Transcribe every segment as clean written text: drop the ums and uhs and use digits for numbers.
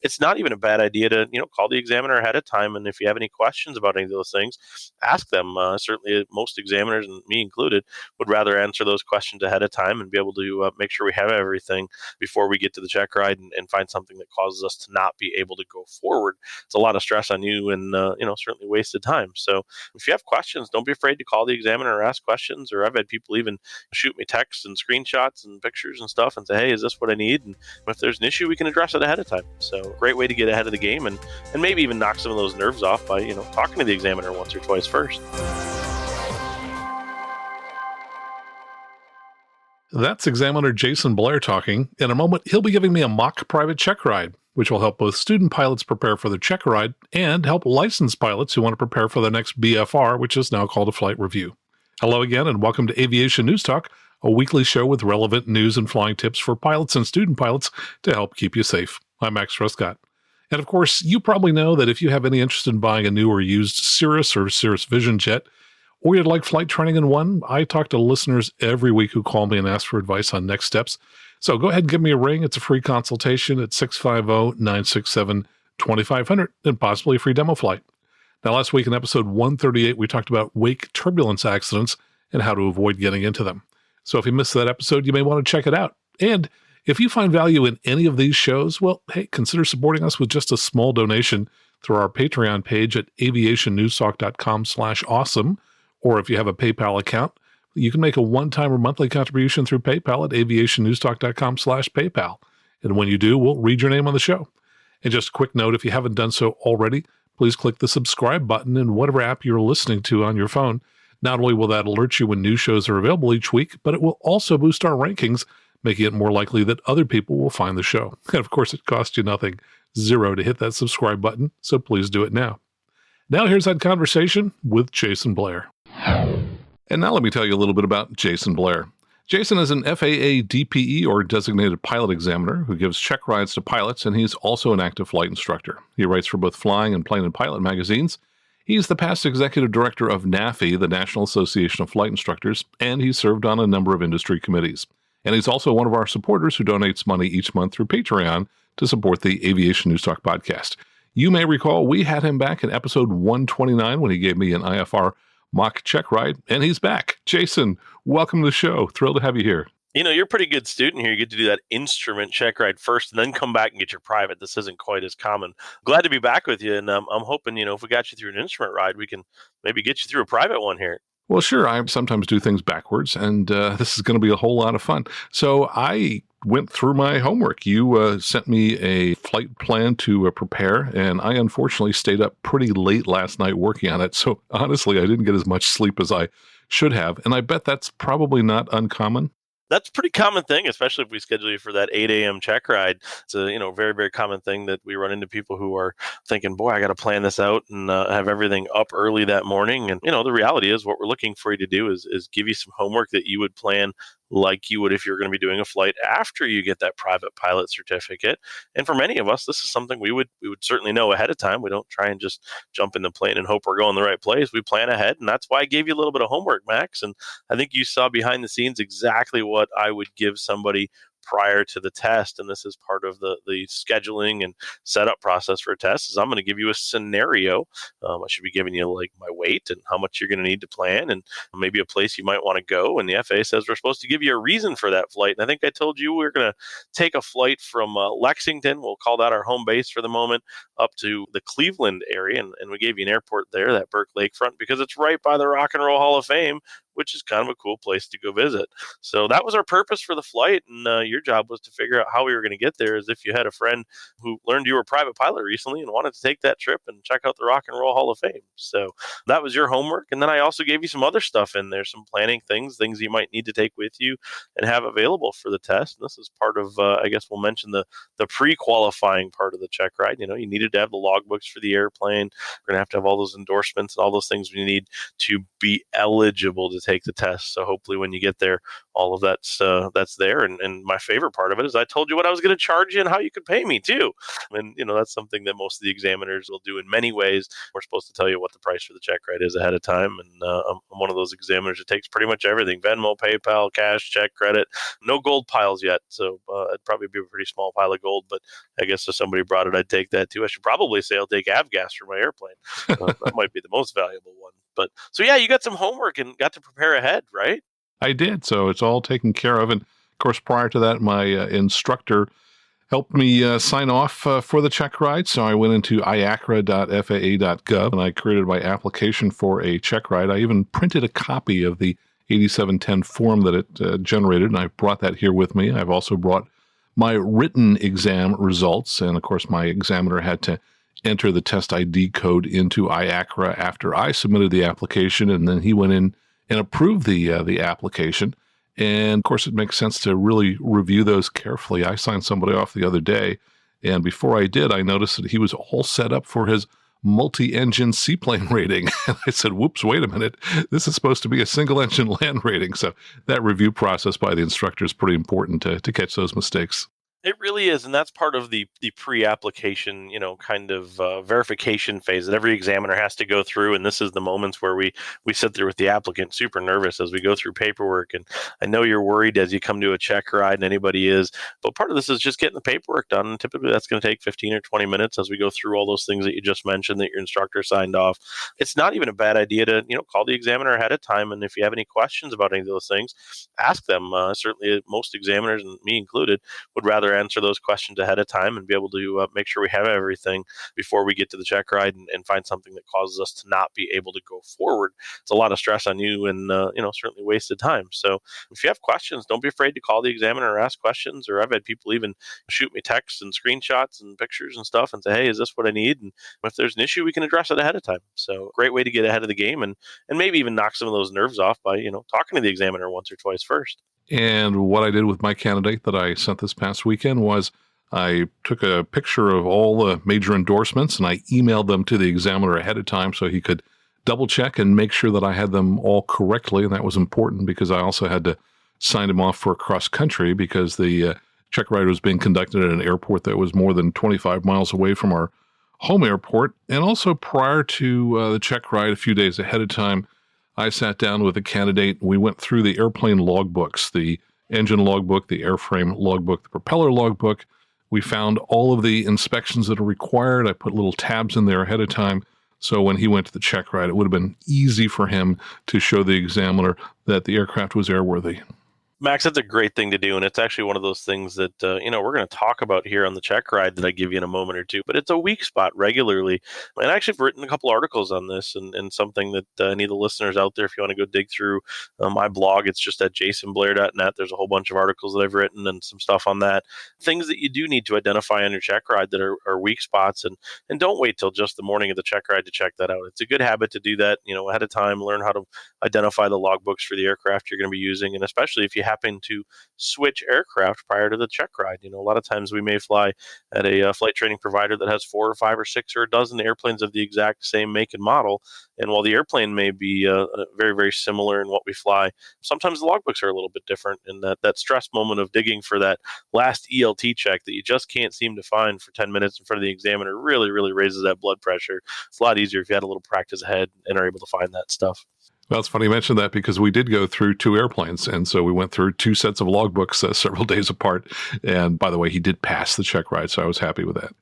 it's not even a bad idea to, call the examiner ahead of time. And if you have any questions about any of those things, ask them. Certainly most examiners, and me included, would rather answer those questions ahead of time and be able to make sure we have everything before we get to the check ride and find something that causes us to not be able to go forward. It's a lot of stress on you and, certainly wasted time. So if you have questions, don't be afraid to call the examiner or ask questions. Or I've had people even shoot me texts and screenshots and pictures and stuff and say, hey, is this what I need? And if there's an issue, we can address it ahead of time. So great way to get ahead of the game and maybe even knock some of those nerves off by, talking to the examiner once or twice first. That's Examiner Jason Blair talking. In a moment, he'll be giving me a mock private check ride, which will help both student pilots prepare for their check ride and help licensed pilots who want to prepare for their next BFR, which is now called a flight review. Hello again, and welcome to Aviation News Talk, a weekly show with relevant news and flying tips for pilots and student pilots to help keep you safe. I'm Max Trescott. And of course, you probably know that if you have any interest in buying a new or used Cirrus or Cirrus Vision jet, or you'd like flight training in one, I talk to listeners every week who call me and ask for advice on next steps. So go ahead and give me a ring. It's a free consultation at 650-967-2500 and possibly a free demo flight. Now, last week in episode 138, we talked about wake turbulence accidents and how to avoid getting into them. So if you missed that episode, you may want to check it out. And if you find value in any of these shows, well, hey, consider supporting us with just a small donation through our Patreon page at aviationnewstalk.com/awesome. Or if you have a PayPal account, you can make a one-time or monthly contribution through PayPal at aviationnewstalk.com/PayPal. And when you do, we'll read your name on the show. And just a quick note, if you haven't done so already, please click the subscribe button in whatever app you're listening to on your phone. Not only will that alert you when new shows are available each week, but it will also boost our rankings, making it more likely that other people will find the show. And of course, it costs you nothing, zero, to hit that subscribe button, so please do it now. Now here's that conversation with Jason Blair. And now let me tell you a little bit about Jason Blair. Jason is an FAA DPE or designated pilot examiner who gives check rides to pilots, and he's also an active flight instructor. He writes for both Flying and Plane and Pilot magazines. He's the past executive director of NAFI, the National Association of Flight Instructors, and he's served on a number of industry committees. And he's also one of our supporters who donates money each month through Patreon to support the Aviation News Talk podcast. You may recall we had him back in episode 129 when he gave me an IFR mock check ride, and he's back. Jason, welcome to the show. Thrilled to have you here. You're a pretty good student here. You get to do that instrument check ride first and then come back and get your private. This isn't quite as common. Glad to be back with you. And I'm hoping, if we got you through an instrument ride, we can maybe get you through a private one here. Well, sure. I sometimes do things backwards, and this is going to be a whole lot of fun. So I went through my homework. You sent me a flight plan to prepare, and I unfortunately stayed up pretty late last night working on it. So honestly, I didn't get as much sleep as I should have, and I bet that's probably not uncommon. That's a pretty common thing, especially if we schedule you for that 8 a.m. check ride. It's a very, very common thing that we run into people who are thinking, boy, I got to plan this out and have everything up early that morning. And, the reality is what we're looking for you to do is give you some homework that you would plan like you would if you're going to be doing a flight after you get that private pilot certificate. And for many of us, this is something we would certainly know ahead of time. We don't try and just jump in the plane and hope we're going the right place. We plan ahead, and that's why I gave you a little bit of homework, Max. And I think you saw behind the scenes exactly what I would give somebody prior to the test. And this is part of the scheduling and setup process for a test. Is I'm going to give you a scenario. I should be giving you like my weight and how much you're going to need to plan and maybe a place you might want to go. And the FAA says we're supposed to give you a reason for that flight. And I think I told you we're going to take a flight from Lexington. We'll call that our home base for the moment, up to the Cleveland area. And we gave you an airport there, that Burke Lakefront, because it's right by the Rock and Roll Hall of Fame, which is kind of a cool place to go visit. So that was our purpose for the flight. And your job was to figure out how we were going to get there, as if you had a friend who learned you were a private pilot recently and wanted to take that trip and check out the Rock and Roll Hall of Fame. So that was your homework. And then I also gave you some other stuff in there, some planning things you might need to take with you and have available for the test. And this is part of, I guess we'll mention the pre-qualifying part of the check ride. You needed to have the logbooks for the airplane. We're going to have all those endorsements and all those things we need to be eligible to take the test. So hopefully when you get there, all of that's there. And my favorite part of it is I told you what I was going to charge you and how you could pay me too. And, that's something that most of the examiners will do in many ways. We're supposed to tell you what the price for the Checkride is ahead of time. And I'm one of those examiners that takes pretty much everything: Venmo, PayPal, cash, check, credit. No gold piles yet. So it'd probably be a pretty small pile of gold. But I guess if somebody brought it, I'd take that too. I should probably say I'll take avgas for my airplane. That might be the most valuable one. But so, yeah, you got some homework and got to prepare ahead, right? I did. So it's all taken care of. And of course, prior to that, my instructor helped me sign off for the Checkride. So I went into iacra.faa.gov and I created my application for a Checkride. I even printed a copy of the 8710 form that it generated, and I brought that here with me. I've also brought my written exam results, and of course, my examiner had to enter the test ID code into IACRA after I submitted the application, and then he went in and approved the application. And of course, it makes sense to really review those carefully. I signed somebody off the other day, and before I did, I noticed that he was all set up for his multi-engine seaplane rating. And I said, whoops, wait a minute. This is supposed to be a single-engine land rating. So that review process by the instructor is pretty important to catch those mistakes. It really is, and that's part of the pre-application, kind of verification phase that every examiner has to go through. And this is the moments where we sit there with the applicant super nervous as we go through paperwork. And I know you're worried as you come to a check ride, and anybody is, but part of this is just getting the paperwork done. And typically that's going to take 15 or 20 minutes as we go through all those things that you just mentioned that your instructor signed off. It's not even a bad idea to, call the examiner ahead of time. And if you have any questions about any of those things, ask them. Certainly most examiners, and me included, would rather answer those questions ahead of time and be able to make sure we have everything before we get to the check ride and find something that causes us to not be able to go forward. It's a lot of stress on you and, certainly wasted time. So if you have questions, don't be afraid to call the examiner or ask questions. Or I've had people even shoot me texts and screenshots and pictures and stuff and say, hey, is this what I need? And if there's an issue, we can address it ahead of time. So great way to get ahead of the game and maybe even knock some of those nerves off by, talking to the examiner once or twice first. And what I did with my candidate that I sent this past weekend was I took a picture of all the major endorsements and I emailed them to the examiner ahead of time so he could double check and make sure that I had them all correctly. And that was important because I also had to sign him off for cross country because the check ride was being conducted at an airport that was more than 25 miles away from our home airport. And also prior to the check ride, a few days ahead of time, I sat down with a candidate. We went through the airplane logbooks, the engine logbook, the airframe logbook, the propeller logbook. We found all of the inspections that are required. I put little tabs in there ahead of time. So when he went to the check ride, it would have been easy for him to show the examiner that the aircraft was airworthy. Max, that's a great thing to do, and it's actually one of those things that we're going to talk about here on the check ride that I give you in a moment or two, but it's a weak spot regularly. And I actually have written a couple articles on this and something that any of the listeners out there, if you want to go dig through my blog, it's just at jasonblair.net. There's a whole bunch of articles that I've written and some stuff on that. Things that you do need to identify on your check ride that are weak spots, and don't wait till just the morning of the check ride to check that out. It's a good habit to do that, ahead of time, learn how to identify the logbooks for the aircraft you're going to be using, and especially if you happen to switch aircraft prior to the check ride. A lot of times we may fly at a flight training provider that has 4 or 5 or 6 or a dozen airplanes of the exact same make and model. And while the airplane may be very, very similar in what we fly, sometimes the logbooks are a little bit different. And that stress moment of digging for that last ELT check that you just can't seem to find for 10 minutes in front of the examiner really, really raises that blood pressure. It's a lot easier if you had a little practice ahead and are able to find that stuff. Well, it's funny you mentioned that because we did go through 2 airplanes. And so we went through 2 sets of logbooks several days apart. And by the way, he did pass the check ride, so I was happy with that.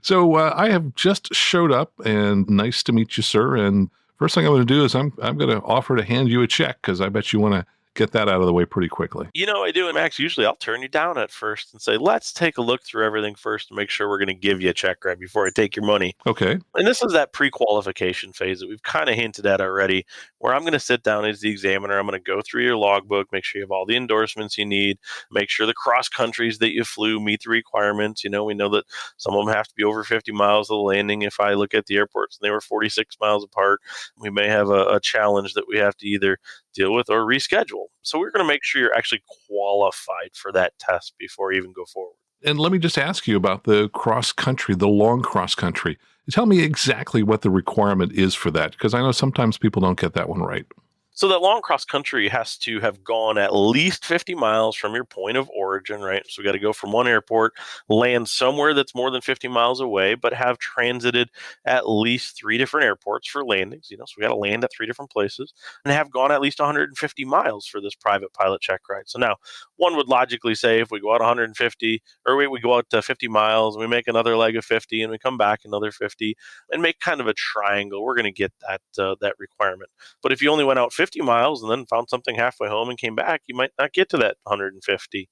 So I have just showed up, and nice to meet you, sir. And first thing I'm going to do is I'm going to offer to hand you a check because I bet you want to get that out of the way pretty quickly. I do. And Max, usually I'll turn you down at first and say, let's take a look through everything first and make sure we're going to give you a check right before I take your money. Okay. And this is that pre-qualification phase that we've kind of hinted at already, where I'm going to sit down as the examiner. I'm going to go through your logbook, make sure you have all the endorsements you need, make sure the cross countries that you flew meet the requirements. We know that some of them have to be over 50 miles of the landing. If I look at the airports and they were 46 miles apart, we may have a challenge that we have to either deal with or reschedule. So we're going to make sure you're actually qualified for that test before you even go forward. And let me just ask you about the cross country, the long cross country. Tell me exactly what the requirement is for that, because I know sometimes people don't get that one right. So that long cross country has to have gone at least 50 miles from your point of origin, right? So we got to go from one airport, land somewhere that's more than 50 miles away, but have transited at least three different airports for landings. So we got to land at three different places and have gone at least 150 miles for this private pilot check ride. So now one would logically say if we go out 150, or we go out to 50 miles, and we make another leg of 50, and we come back another 50, and make kind of a triangle, we're going to get that requirement. But if you only went out 50 miles and then found something halfway home and came back, you might not get to that 150.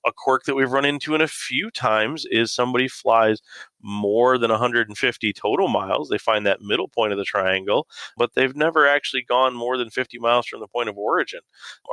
A quirk that we've run into in a few times is somebody flies more than 150 total miles. They find that middle point of the triangle, but they've never actually gone more than 50 miles from the point of origin.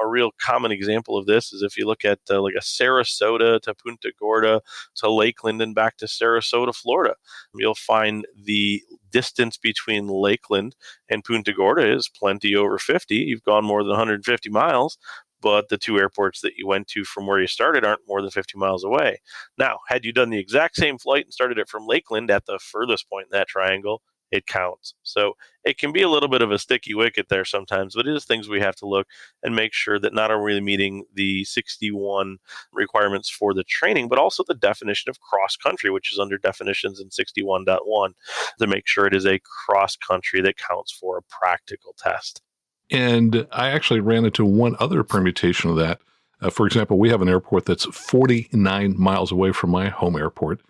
A real common example of this is if you look at like a Sarasota to Punta Gorda to Lakeland and back to Sarasota, Florida, you'll find the distance between Lakeland and Punta Gorda is plenty over 50. You've gone more than 150 miles, but the two airports that you went to from where you started aren't more than 50 miles away. Now, had you done the exact same flight and started it from Lakeland at the furthest point in that triangle, it counts. So it can be a little bit of a sticky wicket there sometimes, but it is things we have to look and make sure that not only are we meeting the 61 requirements for the training, but also the definition of cross country, which is under definitions in 61.1, to make sure it is a cross country that counts for a practical test. And I actually ran into one other permutation of that. For example, we have an airport that's 49 miles away from my home airport.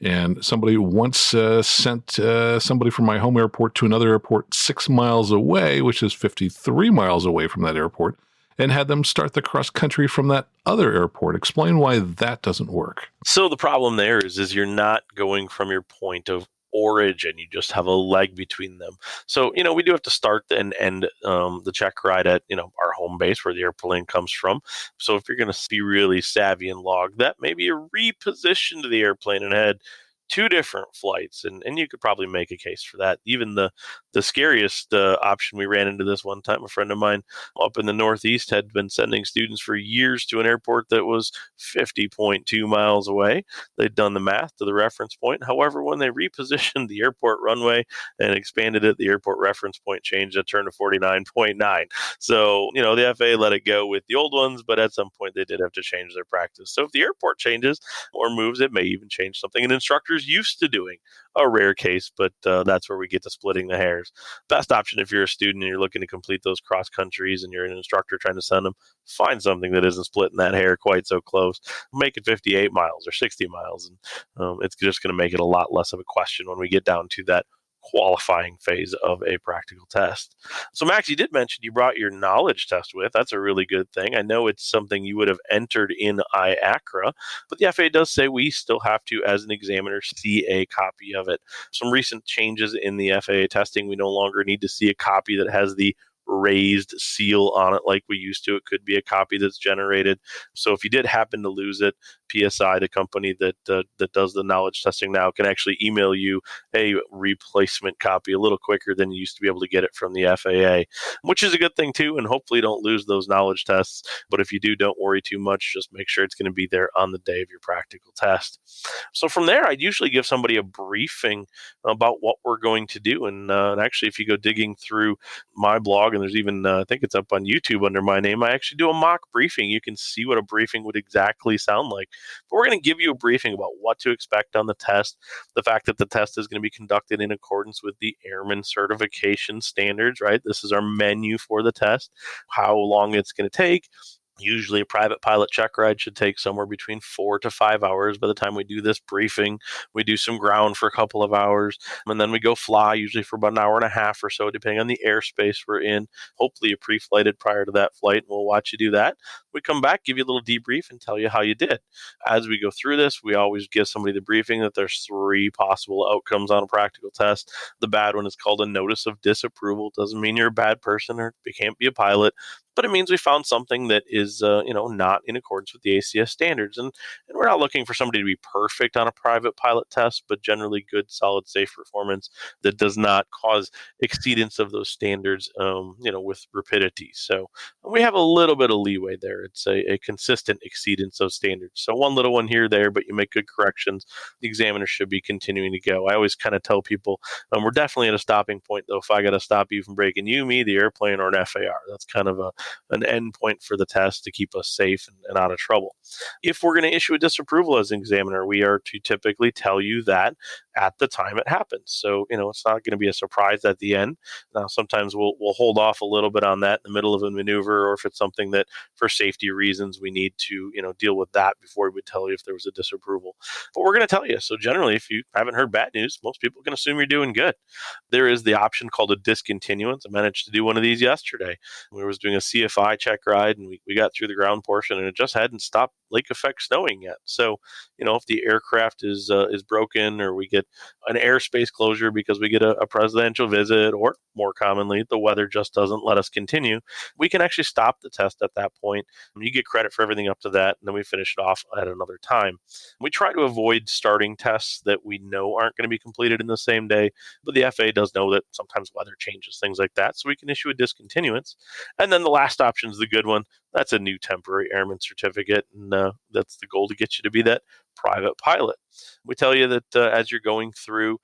And somebody once sent somebody from my home airport to another airport 6 miles away, which is 53 miles away from that airport, and had them start the cross country from that other airport. Explain why that doesn't work. So the problem there is you're not going from your point of origin. You just have a leg between them. So, we do have to start and end the check ride at, our home base where the airplane comes from. So if you're going to be really savvy and log that, maybe you repositioned the airplane and had two different flights, and you could probably make a case for that. Even the scariest option, we ran into this one time. A friend of mine up in the Northeast had been sending students for years to an airport that was 50.2 miles away. They'd done the math to the reference point. However, when they repositioned the airport runway and expanded it, the airport reference point changed a turn to 49.9. So, the FAA let it go with the old ones, but at some point they did have to change their practice. So if the airport changes or moves, it may even change something an instructor's used to doing. A rare case, but that's where we get to splitting the hairs. Best option if you're a student and you're looking to complete those cross countries and you're an instructor trying to send them, find something that isn't splitting that hair quite so close. Make it 58 miles or 60 miles, and it's just going to make it a lot less of a question when we get down to that qualifying phase of a practical test. So Max, you did mention you brought your knowledge test with. That's a really good thing. I know it's something you would have entered in IACRA, but the FAA does say we still have to, as an examiner, see a copy of it. Some recent changes in the FAA testing, we no longer need to see a copy that has the raised seal on it like we used to. It could be a copy that's generated. So if you did happen to lose it, PSI, the company that does the knowledge testing now, can actually email you a replacement copy a little quicker than you used to be able to get it from the FAA, which is a good thing too. And hopefully don't lose those knowledge tests. But if you do, don't worry too much. Just make sure it's going to be there on the day of your practical test. So from there, I'd usually give somebody a briefing about what we're going to do. And actually, if you go digging through my blog, and there's even, I think it's up on YouTube under my name, I actually do a mock briefing. You can see what a briefing would exactly sound like. But we're going to give you a briefing about what to expect on the test, the fact that the test is going to be conducted in accordance with the Airman Certification Standards, right? This is our menu for the test, how long it's going to take. Usually a private pilot check ride should take somewhere between 4 to 5 hours. By the time we do this briefing, we do some ground for a couple of hours, and then we go fly, usually for about an hour and a half or so, depending on the airspace we're in. Hopefully you pre-flighted prior to that flight, and we'll watch you do that. We come back, give you a little debrief, and tell you how you did. As we go through this, we always give somebody the briefing that there's 3 possible outcomes on a practical test. The bad one is called a notice of disapproval. Doesn't mean you're a bad person or you can't be a pilot, but it means we found something that is, not in accordance with the ACS standards. And we're not looking for somebody to be perfect on a private pilot test, but generally good, solid, safe performance that does not cause exceedance of those standards, with rapidity. So we have a little bit of leeway there It's a consistent exceedance of standards. So one little one here, there, but you make good corrections. The examiner should be continuing to go. I always kind of tell people, we're definitely at a stopping point, though. If I got to stop you from breaking you, me, the airplane, or an FAR, that's kind of an end point for the test to keep us safe and out of trouble. If we're going to issue a disapproval as an examiner, we are to typically tell you that at the time it happens. So, it's not going to be a surprise at the end. Now, sometimes we'll hold off a little bit on that in the middle of a maneuver, or if it's something that for safety reasons we need to, deal with that before we would tell you if there was a disapproval. But we're going to tell you. So generally, if you haven't heard bad news, most people can assume you're doing good. There is the option called a discontinuance. I managed to do one of these yesterday. We was doing a CFI Checkride, and we got through the ground portion, and it just hadn't stopped lake effect snowing yet. So, if the aircraft is broken, or we get an airspace closure because we get a presidential visit, or more commonly, the weather just doesn't let us continue, we can actually stop the test at that point. You get credit for everything up to that, and then we finish it off at another time. We try to avoid starting tests that we know aren't going to be completed in the same day, but the FAA does know that sometimes weather changes, things like that, so we can issue a discontinuance. And then the last option is the good one. That's a new temporary airman certificate, and that's the goal, to get you to be that private pilot. We tell you that as you're going through,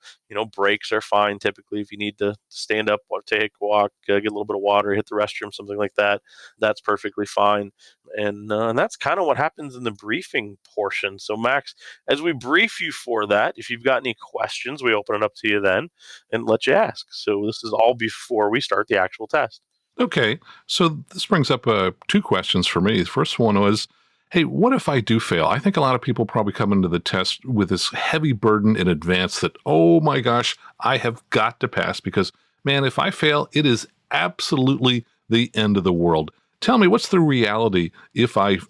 breaks are fine. Typically, if you need to stand up, take a walk, get a little bit of water, hit the restroom, something like that, that's perfectly fine. And that's kind of what happens in the briefing portion. So, Max, as we brief you for that, if you've got any questions, we open it up to you then and let you ask. So this is all before we start the actual test. Okay, so this brings up two questions for me. The first one was, hey, what if I do fail? I think a lot of people probably come into the test with this heavy burden in advance that, oh my gosh, I have got to pass because, man, if I fail, it is absolutely the end of the world. Tell me, what's the reality if I,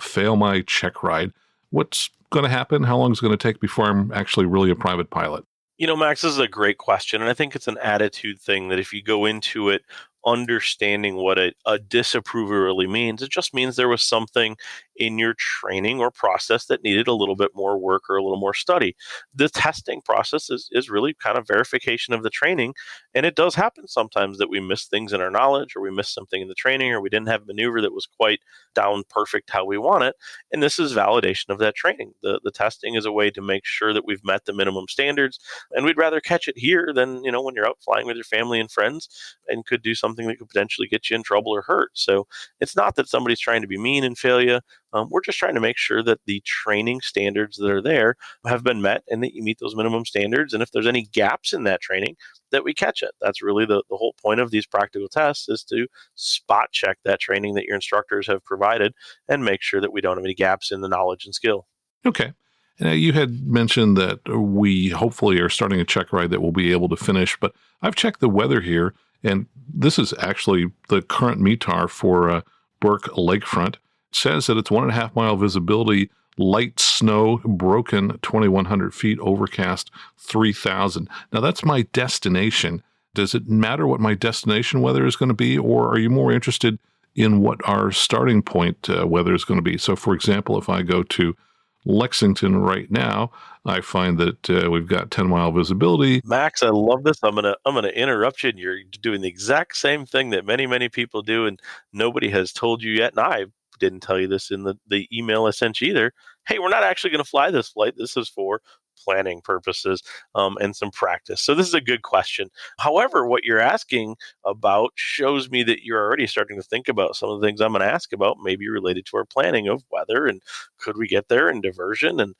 fail my check ride? What's going to happen? How long is it going to take before I'm actually really a private pilot? Max, this is a great question, and I think it's an attitude thing that if you go into it understanding what a disapproval really means, it just means there was something in your training or process that needed a little bit more work or a little more study. The testing process is really kind of verification of the training, and it does happen sometimes that we miss things in our knowledge, or we miss something in the training, or we didn't have a maneuver that was quite down perfect how we want it, and this is validation of that training. The testing is a way to make sure that we've met the minimum standards, and we'd rather catch it here than when you're out flying with your family and friends and could do something that could potentially get you in trouble or hurt. So it's not that somebody's trying to be mean and fail you. We're just trying to make sure that the training standards that are there have been met and that you meet those minimum standards. And if there's any gaps in that training, that we catch it. That's really the whole point of these practical tests, is to spot check that training that your instructors have provided and make sure that we don't have any gaps in the knowledge and skill. Okay. Now, you had mentioned that we hopefully are starting a check ride that we'll be able to finish, but I've checked the weather here, and this is actually the current METAR for Burke Lakefront. It says that it's 1.5 mile visibility, light snow, broken 2,100 feet, overcast 3,000. Now, that's my destination. Does it matter what my destination weather is going to be, or are you more interested in what our starting point weather is going to be? So, for example, if I go to Lexington right now, I find that we've got 10-mile visibility. Max, I love this. I'm gonna interrupt you. And you're doing the exact same thing that many people do, and nobody has told you yet. And I didn't tell you this in the email I sent you either. Hey, we're not actually going to fly this flight. This is for planning purposes and some practice. So this is a good question. However, what you're asking about shows me that you're already starting to think about some of the things I'm going to ask about, maybe related to our planning of weather and could we get there and diversion. And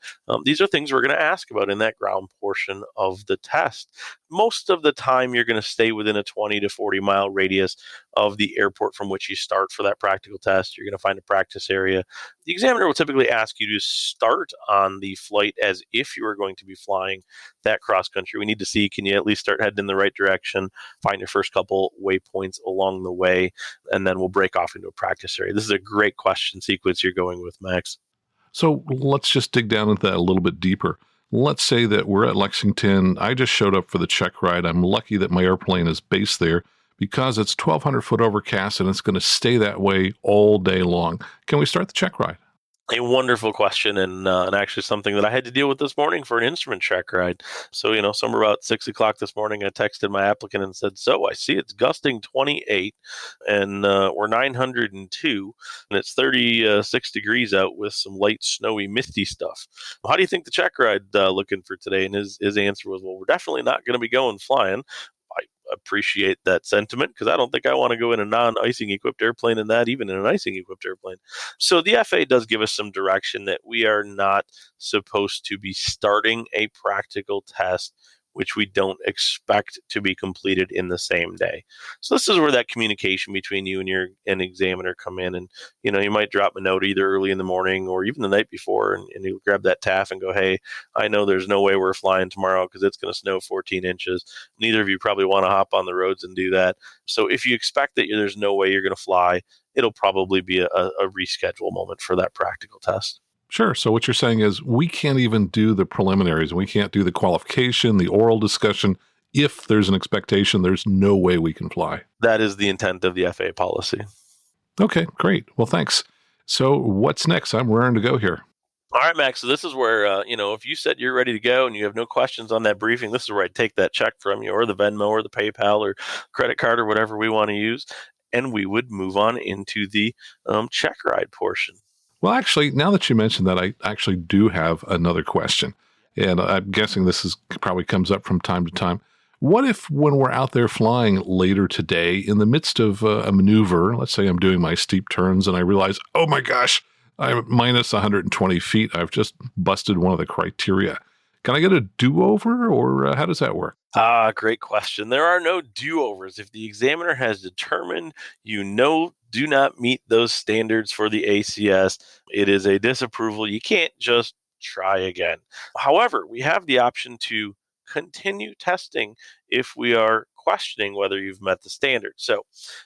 these are things we're going to ask about in that ground portion of the test. Most of the time, you're going to stay within a 20 to 40 mile radius of the airport from which you start for that practical test. You're going to find a practice area. The examiner will typically ask you to start on the flight as if you were going to be flying that cross country. We need to see, can you at least start heading in the right direction, find your first couple waypoints along the way, and then we'll break off into a practice area. This is a great question sequence you're going with, Max. So let's just dig down into that a little bit deeper. Let's say that we're at Lexington. I just showed up for the check ride. I'm lucky that my airplane is based there because it's 1,200 foot overcast and it's going to stay that way all day long. Can we start the check ride? A wonderful question, and actually something that I had to deal with this morning for an instrument check ride. So, somewhere about 6 o'clock this morning, I texted my applicant and said, "So I see it's gusting 28, and we're 902, and it's 36 degrees out with some light, snowy, misty stuff. How do you think the check ride looking for today?" And his answer was, "Well, we're definitely not going to be going flying." I appreciate that sentiment because I don't think I want to go in a non-icing equipped airplane in that, even in an icing equipped airplane. So the FAA does give us some direction that we are not supposed to be starting a practical test which we don't expect to be completed in the same day. So this is where that communication between you and your examiner come in, and you might drop a note either early in the morning or even the night before, and you grab that TAF and go, "Hey, I know there's no way we're flying tomorrow because it's going to snow 14 inches. Neither of you probably want to hop on the roads and do that. So if you expect that there's no way you're going to fly, it'll probably be a reschedule moment for that practical test." Sure. So what you're saying is we can't even do the preliminaries. We can't do the qualification, the oral discussion. If there's an expectation, there's no way we can fly. That is the intent of the FAA policy. Okay, great. Well, thanks. So what's next? I'm raring to go here. All right, Max. So this is where, if you said you're ready to go and you have no questions on that briefing, this is where I take that check from you, or the Venmo or the PayPal or credit card or whatever we want to use. And we would move on into the check ride portion. Well, actually, now that you mentioned that, I actually do have another question. And I'm guessing probably comes up from time to time. What if when we're out there flying later today, in the midst of a maneuver, let's say I'm doing my steep turns and I realize, oh my gosh, I'm at minus 120 feet. I've just busted one of the criteria. Can I get a do-over, or how does that work? Great question. There are no do-overs. If the examiner has determined do not meet those standards for the ACS, it is a disapproval. You can't just try again. However, we have the option to continue testing if we are questioning whether you've met the standard. So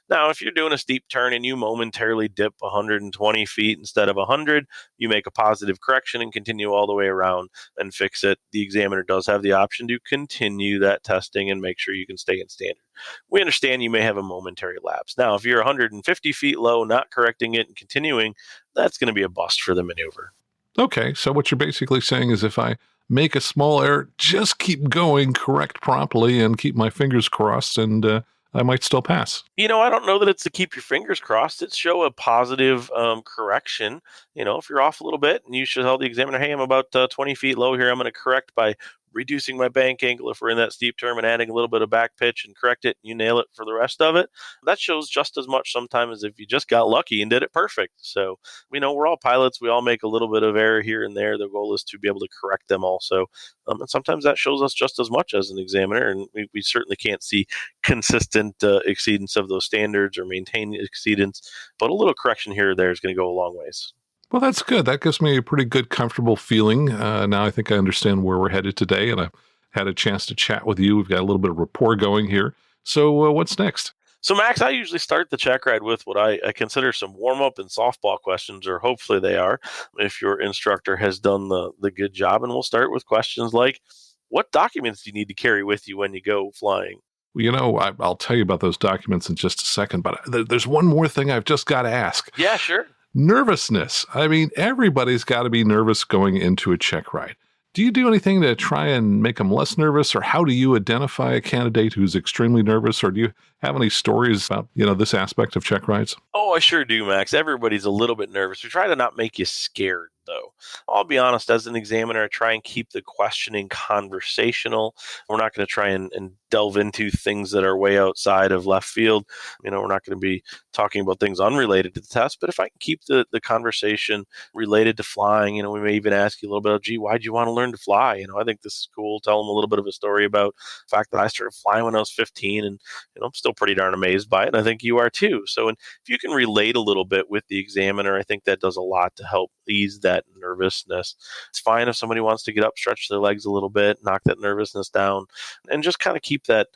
now if you're doing a steep turn and you momentarily dip 120 feet instead of 100, you make a positive correction and continue all the way around and fix it. The examiner does have the option to continue that testing and make sure you can stay in standard. We understand you may have a momentary lapse. Now, if you're 150 feet low, not correcting it and continuing, that's going to be a bust for the maneuver. Okay, so what you're basically saying is if I make a small error, just keep going, correct promptly, and keep my fingers crossed, and I might still pass. I don't know that it's to keep your fingers crossed. It's show a positive correction. If you're off a little bit, and you should tell the examiner, "Hey, I'm about 20 feet low here. I'm going to correct by reducing my bank angle if we're in that steep turn and adding a little bit of back pitch and correct it, and you nail it for the rest of it." That shows just as much sometimes as if you just got lucky and did it perfect. So, we're all pilots. We all make a little bit of error here and there. The goal is to be able to correct them also. And sometimes that shows us just as much as an examiner, and we certainly can't see consistent exceedance of those standards or maintain exceedance, but a little correction here or there is going to go a long ways. Well, that's good. That gives me a pretty good, comfortable feeling. Now I think I understand where we're headed today, and I've had a chance to chat with you. We've got a little bit of rapport going here. So what's next? So, Max, I usually start the check ride with what I consider some warm up and softball questions, or hopefully they are, if your instructor has done the good job. And we'll start with questions like, what documents do you need to carry with you when you go flying? I'll tell you about those documents in just a second, but there's one more thing I've just got to ask. Yeah, sure. Nervousness. I mean, everybody's got to be nervous going into a check ride. Do you do anything to try and make them less nervous, or how do you identify a candidate who's extremely nervous, or do you have any stories about, this aspect of check rides? Oh, I sure do, Max. Everybody's a little bit nervous. We try to not make you scared, though. I'll be honest, as an examiner, I try and keep the questioning conversational. We're not going to try and delve into things that are way outside of left field. We're not going to be talking about things unrelated to the test, but if I can keep the conversation related to flying, we may even ask you a little bit of, "Gee, why'd you want to learn to fly? I think this is cool." Tell them a little bit of a story about the fact that I started flying when I was 15, and I'm still pretty darn amazed by it, and I think you are too. So, if you can relate a little bit with the examiner, I think that does a lot to help ease that nervousness. It's fine if somebody wants to get up, stretch their legs a little bit, knock that nervousness down, and just kind of keep that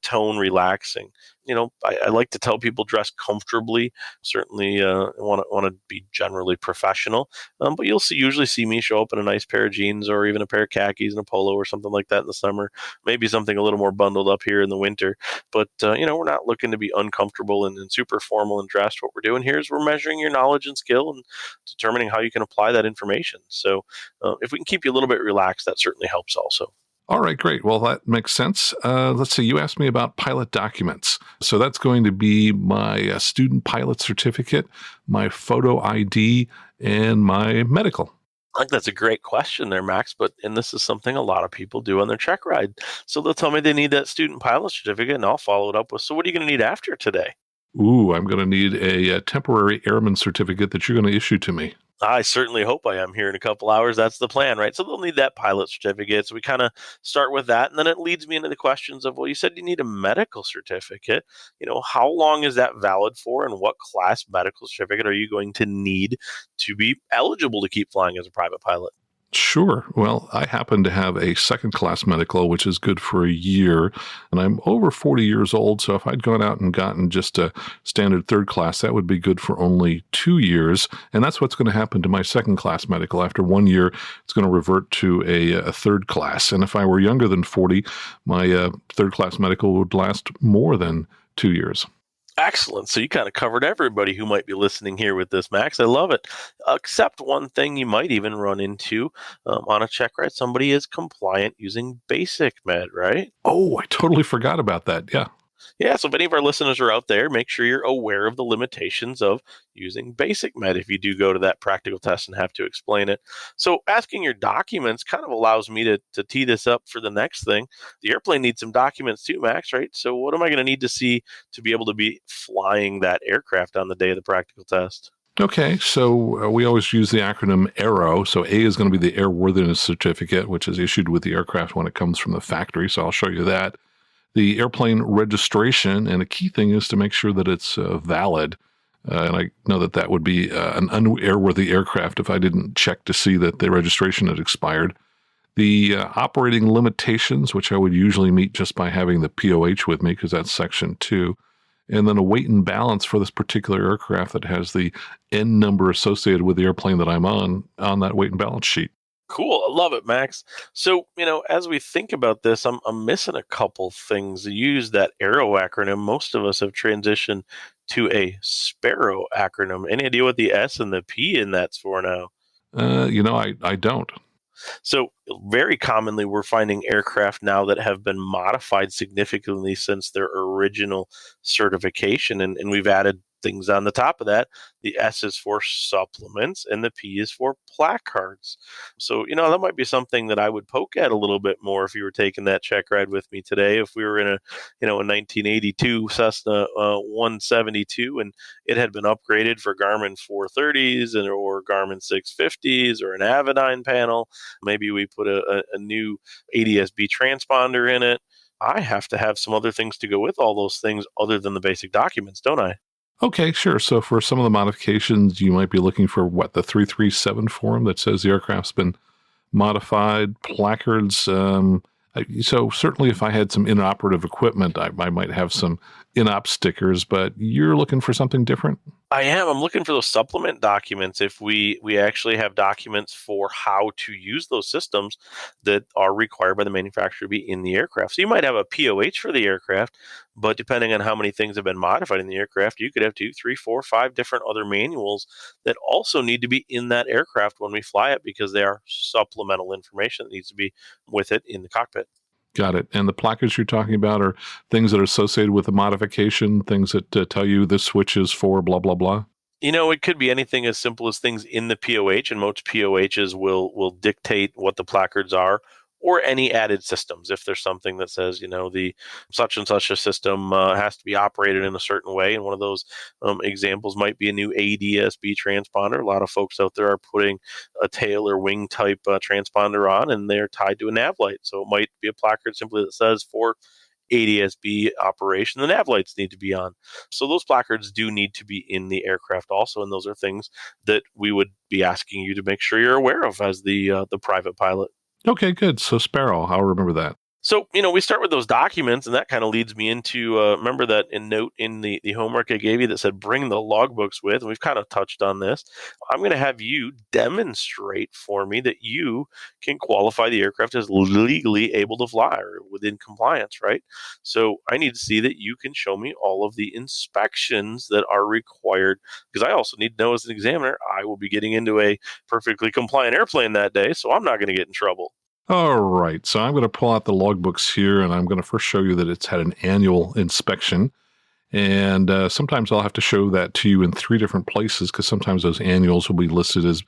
tone relaxing. I like to tell people dress comfortably. Certainly want to be generally professional. But you'll usually see me show up in a nice pair of jeans or even a pair of khakis and a polo or something like that in the summer. Maybe something a little more bundled up here in the winter. But, we're not looking to be uncomfortable and super formal and dressed. What we're doing here is we're measuring your knowledge and skill and determining how you can apply that information. So if we can keep you a little bit relaxed, that certainly helps also. All right, great. Well, that makes sense. Let's see, you asked me about pilot documents. So that's going to be my student pilot certificate, my photo ID, and my medical. I think that's a great question there, Max, and this is something a lot of people do on their check ride. So they'll tell me they need that student pilot certificate, and I'll follow it up with, so what are you going to need after today? Ooh, I'm going to need a temporary airman certificate that you're going to issue to me. I certainly hope I am here in a couple hours. That's the plan, right? So they'll need that pilot certificate. So we kind of start with that. And then it leads me into the questions of, well, you said you need a medical certificate. How long is that valid for? And what class medical certificate are you going to need to be eligible to keep flying as a private pilot? Sure. Well, I happen to have a second class medical, which is good for a year, and I'm over 40 years old. So if I'd gone out and gotten just a standard third class, that would be good for only 2 years. And that's what's going to happen to my second class medical. After 1 year, it's going to revert to a third class. And if I were younger than 40, my third class medical would last more than 2 years. Excellent. So you kind of covered everybody who might be listening here with this, Max. I love it. Except one thing you might even run into on a check ride. Somebody is compliant using basic med, right? Oh, I totally forgot about that. Yeah. Yeah, so if any of our listeners are out there, make sure you're aware of the limitations of using basic med if you do go to that practical test and have to explain it. So asking your documents kind of allows me to tee this up for the next thing. The airplane needs some documents too, Max, right? So what am I going to need to see to be able to be flying that aircraft on the day of the practical test? Okay, so we always use the acronym AERO. So A is going to be the Airworthiness Certificate, which is issued with the aircraft when it comes from the factory. So I'll show you that. The airplane registration, and a key thing is to make sure that it's valid. And I know that would be an unairworthy aircraft if I didn't check to see that the registration had expired. The operating limitations, which I would usually meet just by having the POH with me, because that's section 2. And then a weight and balance for this particular aircraft that has the N number associated with the airplane that I'm on that weight and balance sheet. Cool. I love it, Max. So, as we think about this, I'm missing a couple things. You use that AERO acronym. Most of us have transitioned to a SPARROW acronym. Any idea what the S and the P in that's for now? I don't. So very commonly, we're finding aircraft now that have been modified significantly since their original certification. And we've added things on the top of that. The S is for supplements and the P is for placards. So, that might be something that I would poke at a little bit more if you were taking that check ride with me today. If we were in a 1982 Cessna 172 and it had been upgraded for Garmin 430s or Garmin 650s or an Avidyne panel, maybe we put a new ADS-B transponder in it. I have to have some other things to go with all those things other than the basic documents, don't I? Okay, sure. So for some of the modifications, you might be looking for the 337 form that says the aircraft's been modified, placards. So certainly if I had some inoperative equipment, I might have some in-op stickers, but you're looking for something different? I am. I'm looking for those supplement documents. If we actually have documents for how to use those systems that are required by the manufacturer to be in the aircraft. So you might have a POH for the aircraft, but depending on how many things have been modified in the aircraft, you could have 2, 3, 4, 5 different other manuals that also need to be in that aircraft when we fly it because they are supplemental information that needs to be with it in the cockpit. Got it. And the placards you're talking about are things that are associated with the modification, things that tell you this switch is for blah, blah, blah? It could be anything as simple as things in the POH, and most POHs will dictate what the placards are, or any added systems. If there's something that says, the such and such a system has to be operated in a certain way, and one of those examples might be a new ADS-B transponder. A lot of folks out there are putting a tail or wing type transponder on, and they're tied to a nav light. So it might be a placard simply that says for ADS-B operation, the nav lights need to be on. So those placards do need to be in the aircraft also, and those are things that we would be asking you to make sure you're aware of as the private pilot. Okay, good. So SPARROW, I'll remember that. So, we start with those documents, and that kind of leads me into remember that note in the homework I gave you that said bring the logbooks with, and we've kind of touched on this. I'm going to have you demonstrate for me that you can qualify the aircraft as legally able to fly or within compliance, right? So I need to see that you can show me all of the inspections that are required, because I also need to know as an examiner, I will be getting into a perfectly compliant airplane that day, so I'm not going to get in trouble. All right, so I'm going to pull out the logbooks here, and I'm going to first show you that it's had an annual inspection. And sometimes I'll have to show that to you in 3 different places, because sometimes those annuals will be listed as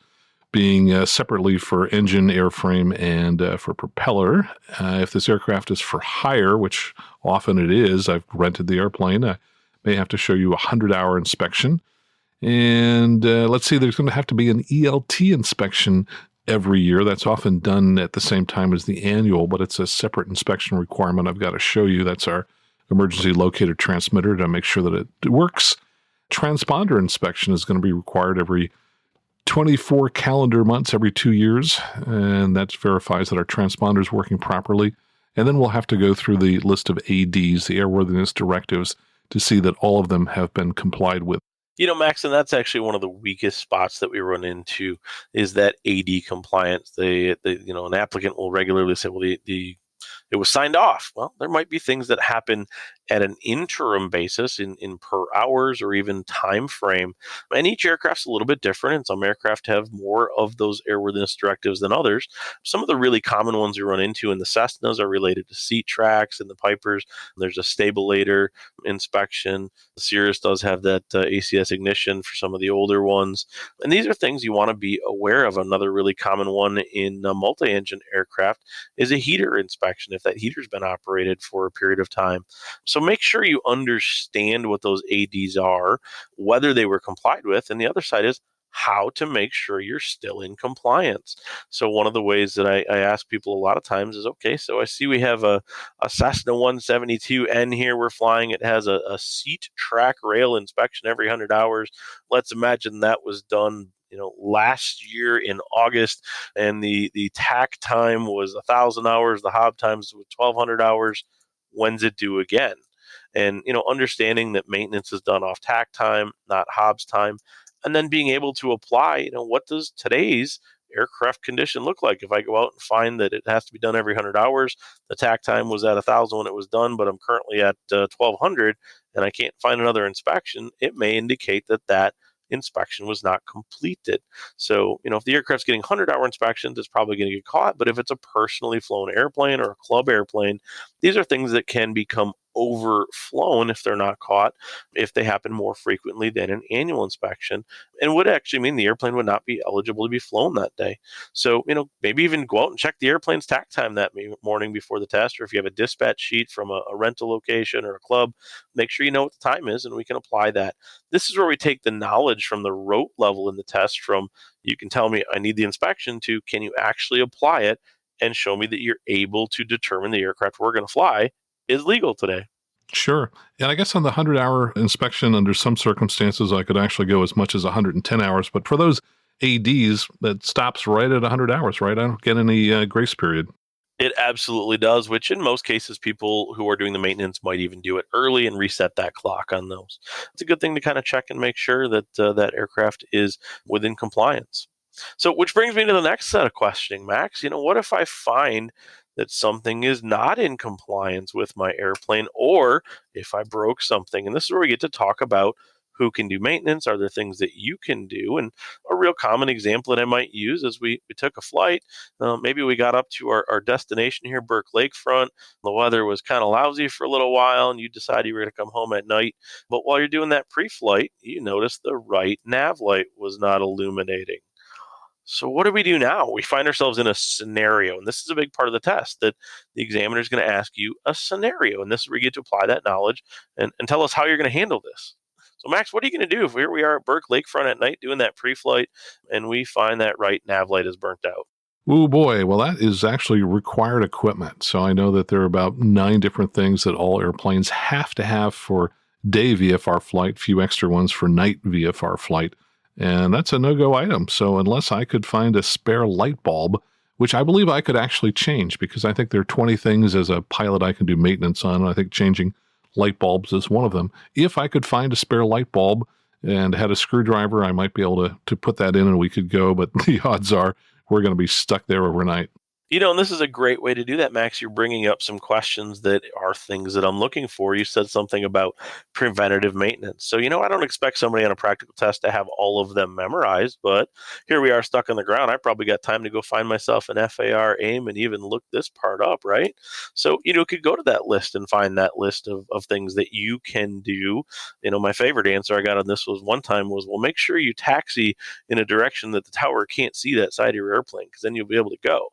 being separately for engine, airframe, and for propeller. If this aircraft is for hire, which often it is, I've rented the airplane, I may have to show you a 100-hour inspection. And let's see, there's going to have to be an ELT inspection every year. That's often done at the same time as the annual, but it's a separate inspection requirement I've got to show you. That's our emergency locator transmitter to make sure that it works. Transponder inspection is going to be required every 24 calendar months, every 2 years, and that verifies that our transponder is working properly. And then we'll have to go through the list of ADs, the airworthiness directives, to see that all of them have been complied with. Max, and that's actually one of the weakest spots that we run into is that AD compliance. An applicant will regularly say, well, it was signed off. Well, there might be things that happen at an interim basis in per hours or even time frame. And each aircraft's a little bit different, and some aircraft have more of those airworthiness directives than others. Some of the really common ones we run into in the Cessnas are related to seat tracks and the Pipers. There's a stabilator inspection. The Cirrus does have that ACS ignition for some of the older ones. And these are things you want to be aware of. Another really common one in multi-engine aircraft is a heater inspection, if that heater's been operated for a period of time. So make sure you understand what those ADs are, whether they were complied with, and the other side is how to make sure you're still in compliance. So one of the ways that I ask people a lot of times is, okay, so I see we have a Cessna 172N here we're flying. It has a seat track rail inspection every 100 hours. Let's imagine that was done last year in August, and the tack time was 1,000 hours, the hob times was 1,200 hours. When's it due again? And understanding that maintenance is done off tack time, not hob's time, and then being able to apply, what does today's aircraft condition look like? If I go out and find that it has to be done every 100 hours, the tack time was at 1,000 when it was done, but I'm currently at 1,200, and I can't find another inspection, it may indicate that inspection was not completed. So, if the aircraft's getting 100-hour inspections, it's probably going to get caught. But if it's a personally flown airplane or a club airplane, these are things that can become overflown if they're not caught, if they happen more frequently than an annual inspection, and would actually mean the airplane would not be eligible to be flown that day. So, maybe even go out and check the airplane's tack time that morning before the test, or if you have a dispatch sheet from a rental location or a club, make sure you know what the time is, and we can apply that. This is where we take the knowledge from the rote level in the test from, you can tell me I need the inspection, to can you actually apply it and show me that you're able to determine the aircraft we're going to fly is legal today. Sure. And I guess on the 100-hour inspection, under some circumstances, I could actually go as much as 110 hours. But for those ADs, that stops right at 100 hours, right? I don't get any grace period. It absolutely does, which in most cases, people who are doing the maintenance might even do it early and reset that clock on those. It's a good thing to kind of check and make sure that that aircraft is within compliance. So, which brings me to the next set of questioning, Max. What if I find that something is not in compliance with my airplane, or if I broke something? And this is where we get to talk about who can do maintenance. Are there things that you can do? And a real common example that I might use is we took a flight. Maybe we got up to our destination here, Burke Lakefront. The weather was kind of lousy for a little while, and you decided you were going to come home at night. But while you're doing that pre-flight, you noticed the right nav light was not illuminating. So what do we do now? We find ourselves in a scenario, and this is a big part of the test, that the examiner is going to ask you a scenario, and this is where you get to apply that knowledge and tell us how you're going to handle this. So Max, what are you going to do if here we are at Burke Lakefront at night doing that pre-flight, and we find that right nav light is burnt out? Oh boy, well that is actually required equipment. So I know that there are about 9 different things that all airplanes have to have for day VFR flight, few extra ones for night VFR flight. And that's a no-go item. So unless I could find a spare light bulb, which I believe I could actually change because I think there are 20 things as a pilot I can do maintenance on. And I think changing light bulbs is one of them. If I could find a spare light bulb and had a screwdriver, I might be able to put that in and we could go. But the odds are we're going to be stuck there overnight. And this is a great way to do that, Max. You're bringing up some questions that are things that I'm looking for. You said something about preventative maintenance. So, I don't expect somebody on a practical test to have all of them memorized, but here we are stuck on the ground. I probably got time to go find myself an FAR AIM and even look this part up, right? So, could go to that list and find that list of things that you can do. My favorite answer I got on this was one time was, well, make sure you taxi in a direction that the tower can't see that side of your airplane because then you'll be able to go.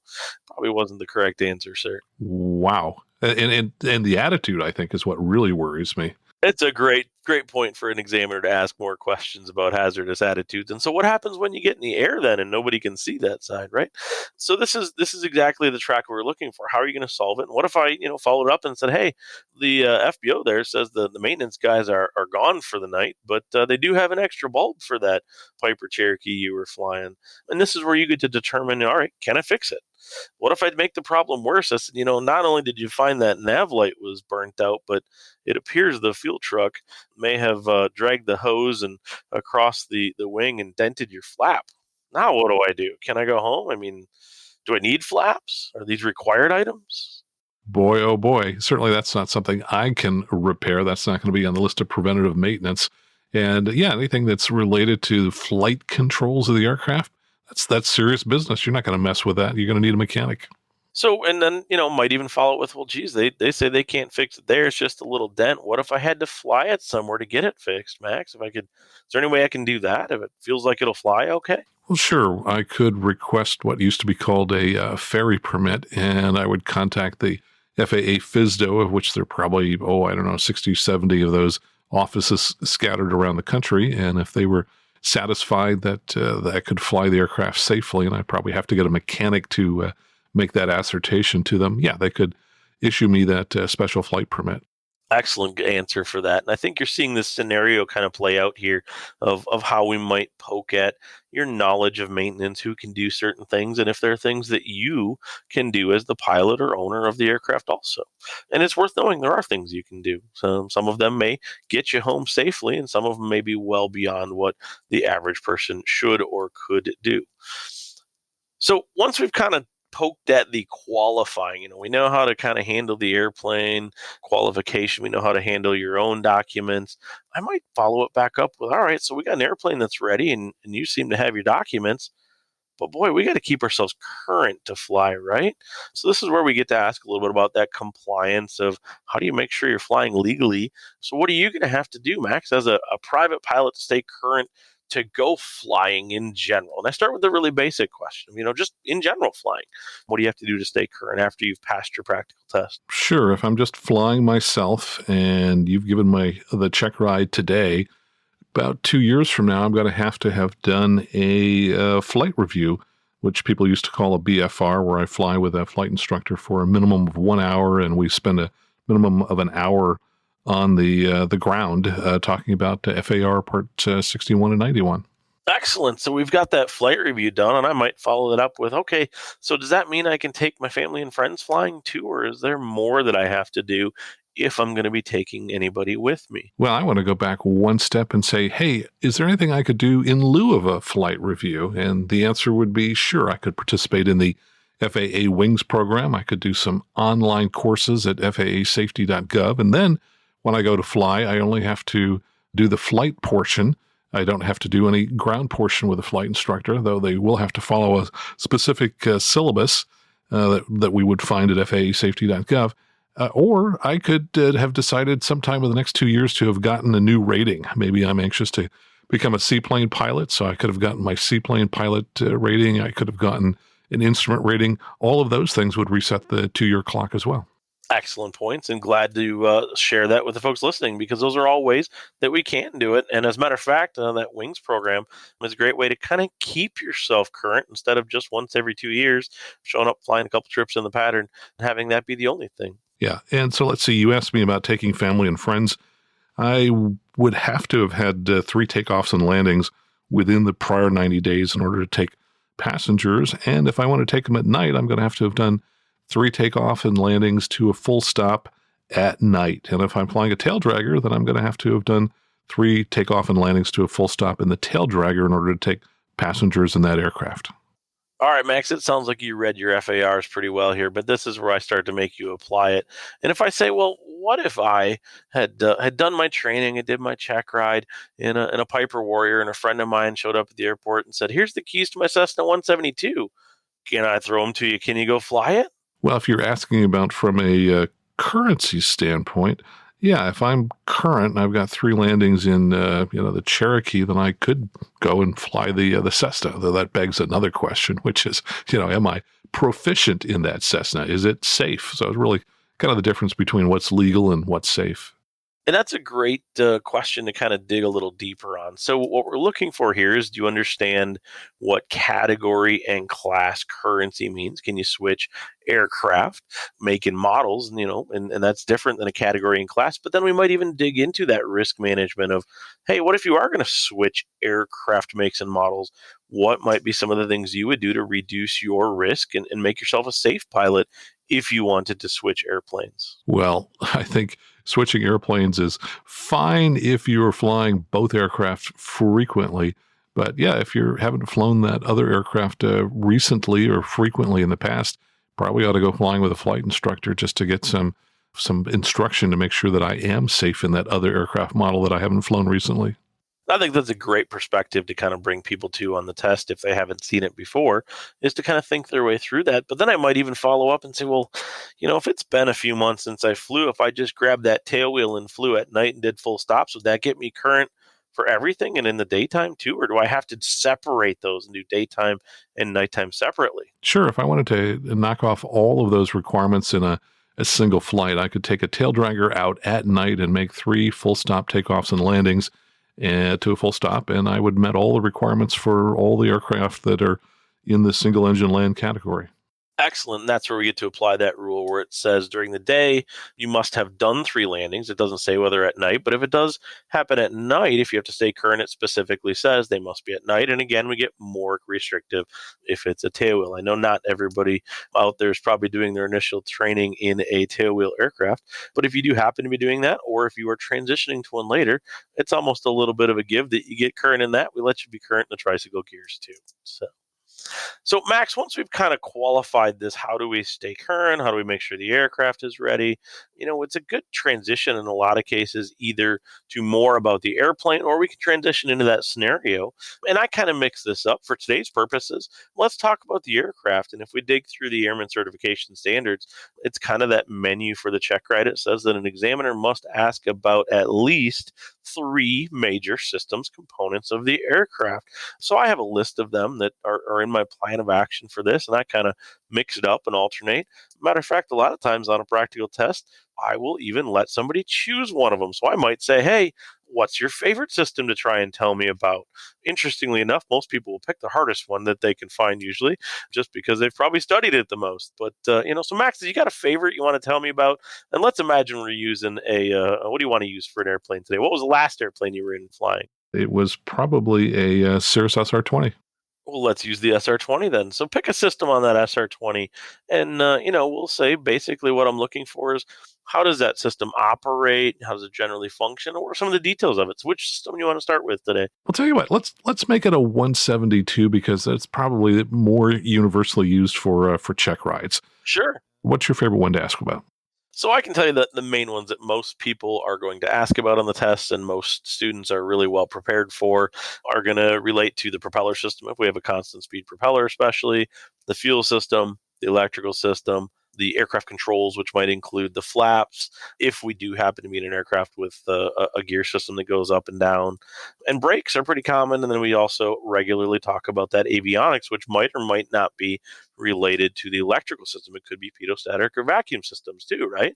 Probably wasn't the correct answer, sir. Wow. And the attitude, I think, is what really worries me. It's a great point for an examiner to ask more questions about hazardous attitudes. And so what happens when you get in the air then and nobody can see that side, right? So this is exactly the track we're looking for. How are you going to solve it? And what if I, followed up and said, hey, the FBO there says the maintenance guys are gone for the night, but they do have an extra bulb for that Piper Cherokee you were flying. And this is where you get to determine, all right, can I fix it? What if I'd make the problem worse? I said, not only did you find that nav light was burnt out, but it appears the fuel truck may have dragged the hose and across the wing and dented your flap. Now what do I do? Can I go home? I mean, do I need flaps? Are these required items? Boy, oh boy. Certainly that's not something I can repair. That's not going to be on the list of preventative maintenance. And yeah, anything that's related to flight controls of the aircraft, that's serious business. You're not going to mess with that. You're going to need a mechanic. So, and then, might even follow it with, well, geez, they say they can't fix it there. It's just a little dent. What if I had to fly it somewhere to get it fixed, Max? Is there any way I can do that? If it feels like it'll fly, okay. Well, sure. I could request what used to be called a ferry permit, and I would contact the FAA FSDO, of which there are probably, 60, 70 of those offices scattered around the country. And if they were satisfied that I could fly the aircraft safely, and I'd probably have to get a mechanic to make that assertion to them, yeah, they could issue me that special flight permit. Excellent answer for that. And I think you're seeing this scenario kind of play out here of how we might poke at your knowledge of maintenance, who can do certain things, and if there are things that you can do as the pilot or owner of the aircraft also. And it's worth knowing there are things you can do. So some of them may get you home safely, and some of them may be well beyond what the average person should or could do. So once we've kind of poked at the qualifying, we know how to kind of handle the airplane qualification. We know how to handle your own documents. I might follow it back up with, all right, so we got an airplane that's ready and you seem to have your documents, but boy, we got to keep ourselves current to fly, right? So this is where we get to ask a little bit about that compliance of how do you make sure you're flying legally? So what are you going to have to do, Max, as a private pilot to stay current to go flying in general? And I start with the really basic question, just in general flying. What do you have to do to stay current after you've passed your practical test? Sure. If I'm just flying myself and you've given the Checkride today, about 2 years from now, I'm going to have done a flight review, which people used to call a BFR, where I fly with a flight instructor for a minimum of 1 hour, and we spend a minimum of an hour on the ground talking about FAR Part 61 and 91. Excellent. So we've got that flight review done, and I might follow it up with, okay, so does that mean I can take my family and friends flying too, or is there more that I have to do if I'm going to be taking anybody with me? Well, I want to go back one step and say, hey, is there anything I could do in lieu of a flight review? And the answer would be, sure, I could participate in the FAA Wings program. I could do some online courses at FAAsafety.gov, and then when I go to fly, I only have to do the flight portion. I don't have to do any ground portion with a flight instructor, though they will have to follow a specific syllabus that we would find at FAAsafety.gov. Or I could have decided sometime in the next 2 years to have gotten a new rating. Maybe I'm anxious to become a seaplane pilot, so I could have gotten my seaplane pilot rating. I could have gotten an instrument rating. All of those things would reset the 2-year clock as well. Excellent points, and glad to share that with the folks listening, because those are all ways that we can do it. And as a matter of fact, that Wings program is a great way to kind of keep yourself current instead of just once every 2 years showing up, flying a couple trips in the pattern, and having that be the only thing. Yeah, and so let's see, you asked me about taking family and friends. I would have to have had 3 takeoffs and landings within the prior 90 days in order to take passengers. And if I want to take them at night, I'm going to have done 3 takeoff and landings to a full stop at night. And if I'm flying a tail dragger, then I'm going to have done 3 takeoff and landings to a full stop in the tail dragger in order to take passengers in that aircraft. All right, Max, it sounds like you read your FARs pretty well here, but this is where I start to make you apply it. And if I say, well, what if I had done my training and did my check ride in a Piper Warrior, and a friend of mine showed up at the airport and said, here's the keys to my Cessna 172. Can I throw them to you? Can you go fly it? Well, if you're asking about from a currency standpoint, yeah, if I'm current and I've got 3 landings in the Cherokee, then I could go and fly the Cessna. Though that begs another question, which is, am I proficient in that Cessna? Is it safe? So it's really kind of the difference between what's legal and what's safe. And that's a great question to kind of dig a little deeper on. So what we're looking for here is, do you understand what category and class currency means? Can you switch aircraft, make and models, and that's different than a category and class. But then we might even dig into that risk management of, hey, what if you are going to switch aircraft makes and models? What might be some of the things you would do to reduce your risk and make yourself a safe pilot if you wanted to switch airplanes? Well, I think switching airplanes is fine if you're flying both aircraft frequently. But yeah, if you haven't flown that other aircraft recently or frequently in the past, probably ought to go flying with a flight instructor just to get some instruction to make sure that I am safe in that other aircraft model that I haven't flown recently. I think that's a great perspective to kind of bring people to on the test if they haven't seen it before, is to kind of think their way through that. But then I might even follow up and say, well, if it's been a few months since I flew, if I just grabbed that tail wheel and flew at night and did full stops, would that get me current for everything and in the daytime too? Or do I have to separate those and do daytime and nighttime separately? Sure. If I wanted to knock off all of those requirements in a single flight, I could take a tail dragger out at night and make 3 full stop takeoffs and landings to a full stop, and I would met all the requirements for all the aircraft that are in the single engine land category. Excellent. And that's where we get to apply that rule where it says during the day, you must have done 3 landings. It doesn't say whether at night, but if it does happen at night, if you have to stay current, it specifically says they must be at night. And again, we get more restrictive if it's a tailwheel. I know not everybody out there is probably doing their initial training in a tailwheel aircraft, but if you do happen to be doing that, or if you are transitioning to one later, it's almost a little bit of a give that you get current in that. We let you be current in the tricycle gears too. So, Max, once we've kind of qualified this, how do we stay current? How do we make sure the aircraft is ready? It's a good transition in a lot of cases, either to more about the airplane, or we can transition into that scenario. And I kind of mix this up for today's purposes. Let's talk about the aircraft. And if we dig through the Airman Certification Standards, it's kind of that menu for the Checkride. It says that an examiner must ask about at least 3 major systems components of the aircraft. So I have a list of them that are in my plan of action for this, and I kind of mix it up and alternate. Matter of fact, a lot of times on a practical test, I will even let somebody choose one of them. So I might say, hey, what's your favorite system to try and tell me about? Interestingly enough, most people will pick the hardest one that they can find usually, just because they've probably studied it the most. But, so Max, you got a favorite you want to tell me about? And let's imagine we're using what do you want to use for an airplane today? What was the last airplane you were in flying? It was probably a Cirrus SR-20. Well, let's use the SR-20 then. So pick a system on that SR-20, and we'll say basically what I'm looking for is, how does that system operate? How does it generally function? Or what are some of the details of it? So which system do you want to start with today? I'll tell you what, let's make it a 172 because that's probably more universally used for check rides. Sure. What's your favorite one to ask about? So I can tell you that the main ones that most people are going to ask about on the tests, and most students are really well prepared for, are going to relate to the propeller system, if we have a constant speed propeller especially, the fuel system, the electrical system, the aircraft controls, which might include the flaps, if we do happen to be in an aircraft with a gear system that goes up and down. And brakes are pretty common. And then we also regularly talk about that avionics, which might or might not be related to the electrical system. It could be pedostatic or vacuum systems too, right?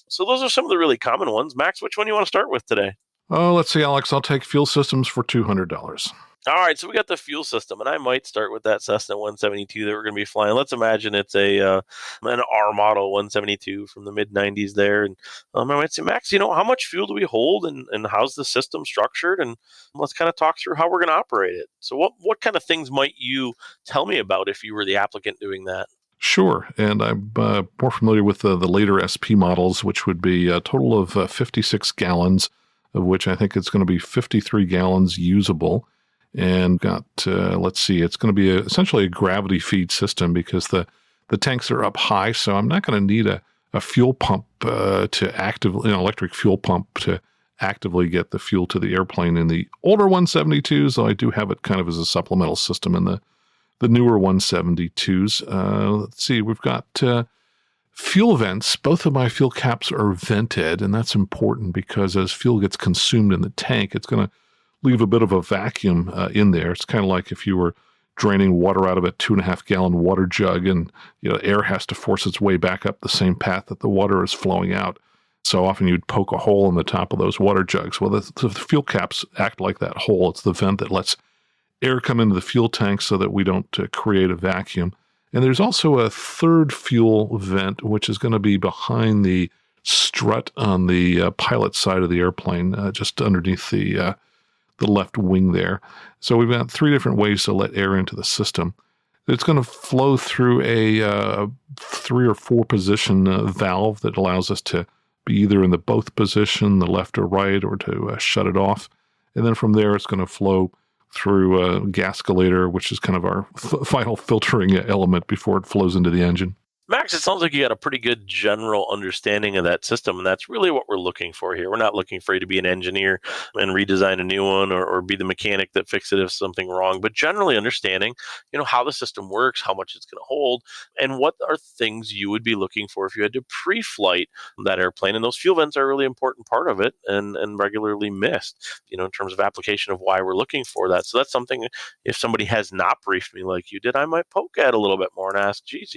So those are some of the really common ones. Max, which one do you want to start with today? Oh, let's see, Alex. I'll take fuel systems for $200. All right, so we got the fuel system, and I might start with that Cessna 172 that we're going to be flying. Let's imagine it's an R model 172 from the mid 90s there, and I might say, Max, how much fuel do we hold, and how's the system structured, and let's kind of talk through how we're going to operate it. So, what kind of things might you tell me about if you were the applicant doing that? Sure, and I'm more familiar with the later SP models, which would be a total of 56 gallons, of which I think it's going to be 53 gallons usable. And got, let's see, it's going to be essentially a gravity feed system because the tanks are up high, so I'm not going to need a fuel pump to actively, an electric fuel pump to actively get the fuel to the airplane in the older 172s, though I do have it kind of as a supplemental system in the newer 172s. Let's see, we've got fuel vents. Both of my fuel caps are vented, and that's important because as fuel gets consumed in the tank, it's going to leave a bit of a vacuum in there. It's kind of like if you were draining water out of a 2.5 gallon water jug and air has to force its way back up the same path that the water is flowing out. So often you'd poke a hole in the top of those water jugs. Well, the fuel caps act like that hole. It's the vent that lets air come into the fuel tank so that we don't create a vacuum. And there's also a third fuel vent, which is going to be behind the strut on the pilot side of the airplane, just underneath the left wing there. So we've got 3 different ways to let air into the system. It's going to flow through a 3 or 4 position valve that allows us to be either in the both position, the left or right, or to shut it off. And then from there, it's going to flow through a gascolator, which is kind of our final filtering element before it flows into the engine. Max, it sounds like you got a pretty good general understanding of that system, and that's really what we're looking for here. We're not looking for you to be an engineer and redesign a new one or be the mechanic that fixes it if something wrong, but generally understanding, how the system works, how much it's going to hold, and what are things you would be looking for if you had to pre-flight that airplane. And those fuel vents are a really important part of it and regularly missed, in terms of application of why we're looking for that. So that's something, if somebody has not briefed me like you did, I might poke at a little bit more and ask, geez,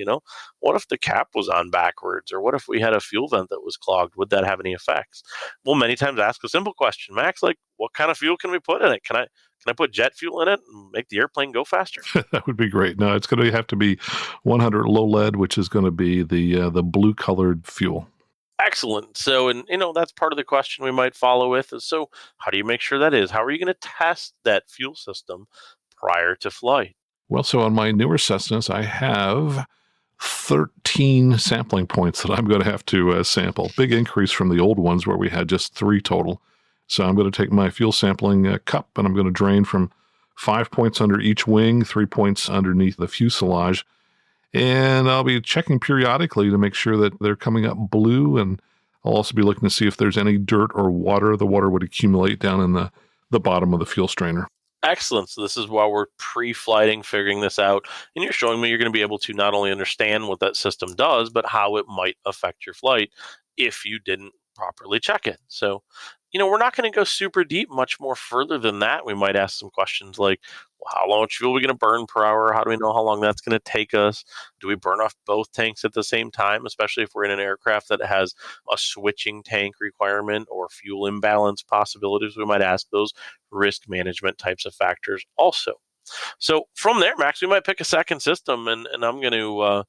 what if the cap was on backwards, or what if we had a fuel vent that was clogged? Would that have any effects? We'll many times ask a simple question, Max, like, what kind of fuel can we put in it? Can I put jet fuel in it and make the airplane go faster? That would be great. No, it's going to have to be 100 low lead, which is going to be the blue colored fuel. Excellent. So, and that's part of the question we might follow with is, so how do you make sure that is? How are you going to test that fuel system prior to flight? Well, so on my newer Cessnas, I have 13 sampling points that I'm going to have to sample. Big increase from the old ones where we had just 3 total. So I'm going to take my fuel sampling cup and I'm going to drain from 5 points under each wing, 3 points underneath the fuselage. And I'll be checking periodically to make sure that they're coming up blue. And I'll also be looking to see if there's any dirt or water. The water would accumulate down in the bottom of the fuel strainer. Excellent. So this is while we're pre-flighting, figuring this out, and you're showing me you're going to be able to not only understand what that system does, but how it might affect your flight if you didn't properly check it. So, we're not going to go super deep, much more further than that. We might ask some questions like, well, how much fuel are we going to burn per hour? How do we know how long that's going to take us? Do we burn off both tanks at the same time, especially if we're in an aircraft that has a switching tank requirement or fuel imbalance possibilities? We might ask those risk management types of factors also. So from there, Max, we might pick a second system, and I'm going to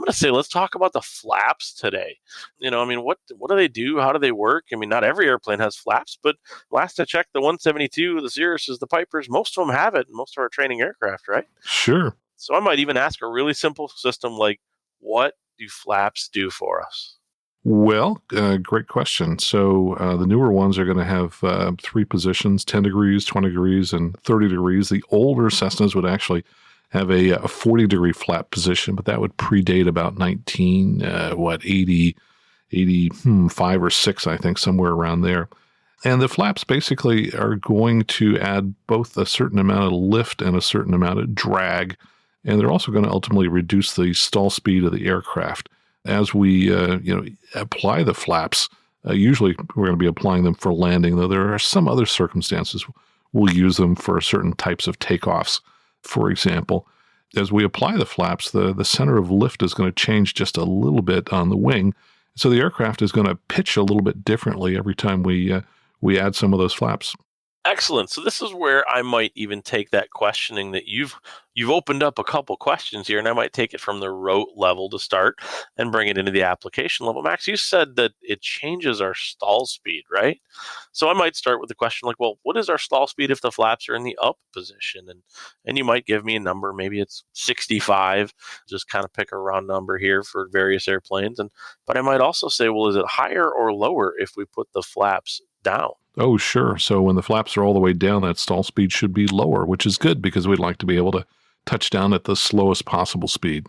say, let's talk about the flaps today. What do they do? How do they work? Not every airplane has flaps, but last I checked, the 172, the Cirruses, the Pipers, most of them have it. Most of our training aircraft, right? Sure. So I might even ask a really simple system like, what do flaps do for us? Well, great question. So the newer ones are going to have 3 positions, 10 degrees, 20 degrees, and 30 degrees. The older Cessnas would actually have a 40-degree flap position, but that would predate about 85 or 6, I think, somewhere around there. And the flaps basically are going to add both a certain amount of lift and a certain amount of drag, and they're also going to ultimately reduce the stall speed of the aircraft. As we apply the flaps, usually we're going to be applying them for landing, though there are some other circumstances we'll use them for certain types of takeoffs. For example, as we apply the flaps, the center of lift is going to change just a little bit on the wing, so the aircraft is going to pitch a little bit differently every time we add some of those flaps. Excellent. So this is where I might even take that questioning that you've opened up a couple questions here, and I might take it from the rote level to start and bring it into the application level. Max, you said that it changes our stall speed, right? So I might start with the question like, well, what is our stall speed if the flaps are in the up position? And you might give me a number, maybe it's 65, just kind of pick a round number here for various airplanes. But I might also say, well, is it higher or lower if we put the flaps down? Oh, sure. So when the flaps are all the way down, that stall speed should be lower, which is good because we'd like to be able to touch down at the slowest possible speed.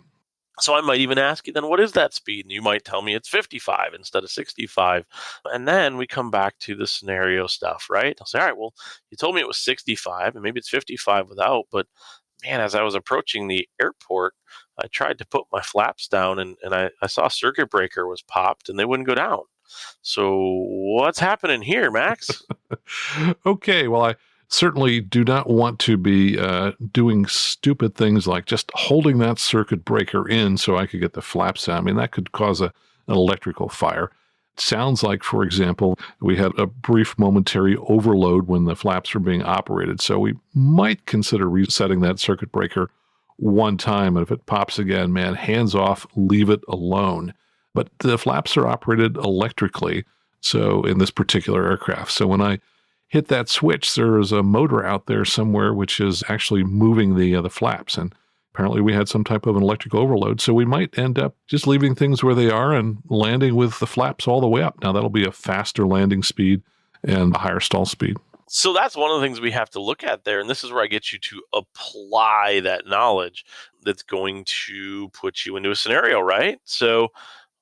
So I might even ask you then, what is that speed? And you might tell me it's 55 instead of 65. And then we come back to the scenario stuff, right? I'll say, all right, well, you told me it was 65 and maybe it's 55 without, but man, as I was approaching the airport, I tried to put my flaps down and I saw a circuit breaker was popped and they wouldn't go down. So what's happening here, Max? Okay, well, I certainly do not want to be doing stupid things like just holding that circuit breaker in so I could get the flaps down. I mean, that could cause an electrical fire. It sounds like, for example, we had a brief momentary overload when the flaps were being operated. So we might consider resetting that circuit breaker one time. And if it pops again, man, hands off, leave it alone. But the flaps are operated electrically, so in this particular aircraft. So when I hit that switch, there is a motor out there somewhere which is actually moving the flaps. And apparently we had some type of an electrical overload. So we might end up just leaving things where they are and landing with the flaps all the way up. Now that'll be a faster landing speed and a higher stall speed. So that's one of the things we have to look at there. And this is where I get you to apply that knowledge that's going to put you into a scenario, right? So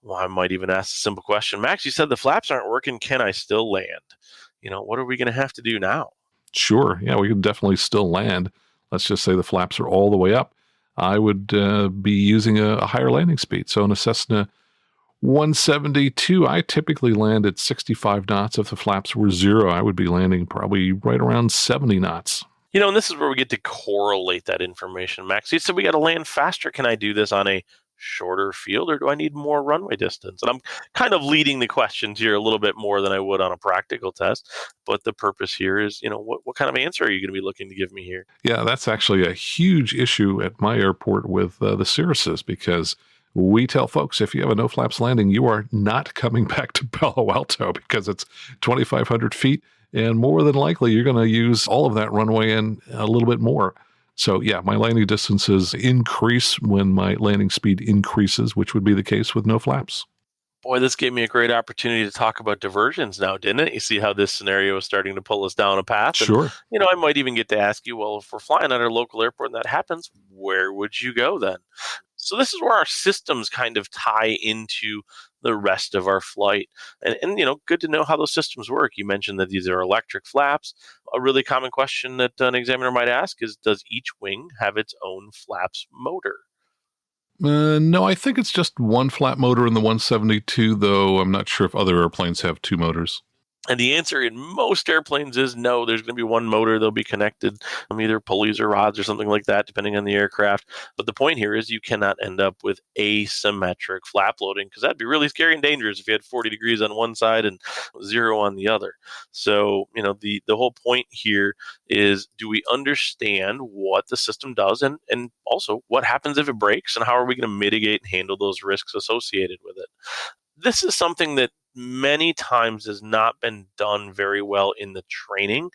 well, I might even ask a simple question. Max, you said the flaps aren't working. Can I still land? What are we going to have to do now? Sure. Yeah, we could definitely still land. Let's just say the flaps are all the way up. I would be using a higher landing speed. So in a Cessna 172, I typically land at 65 knots. If the flaps were zero, I would be landing probably right around 70 knots. And this is where we get to correlate that information, Max. You said we got to land faster. Can I do this on a shorter field, or do I need more runway distance? And I'm kind of leading the questions here a little bit more than I would on a practical test. But the purpose here is, what kind of answer are you going to be looking to give me here? Yeah, that's actually a huge issue at my airport with the Cirruses, because we tell folks if you have a no flaps landing, you are not coming back to Palo Alto because it's 2,500 feet. And more than likely, you're going to use all of that runway and a little bit more. So yeah, my landing distances increase when my landing speed increases, which would be the case with no flaps. Boy, this gave me a great opportunity to talk about diversions now, didn't it? You see how this scenario is starting to pull us down a path. Sure. And, I might even get to ask you, well, if we're flying at our local airport and that happens, where would you go then? So this is where our systems kind of tie into the rest of our flight. And good to know how those systems work. You mentioned that these are electric flaps. A really common question that an examiner might ask is, does each wing have its own flaps motor? No, I think it's just one flat motor in the 172, though I'm not sure if other airplanes have two motors. And the answer in most airplanes is no. There's going to be one motor. They'll be connected, either pulleys or rods or something like that, depending on the aircraft. But the point here is you cannot end up with asymmetric flap loading, because that'd be really scary and dangerous if you had 40 degrees on one side and zero on the other. So, the whole point here is, do we understand what the system does, and also what happens if it breaks, and how are we going to mitigate and handle those risks associated with it? This is something that many times has not been done very well in the training,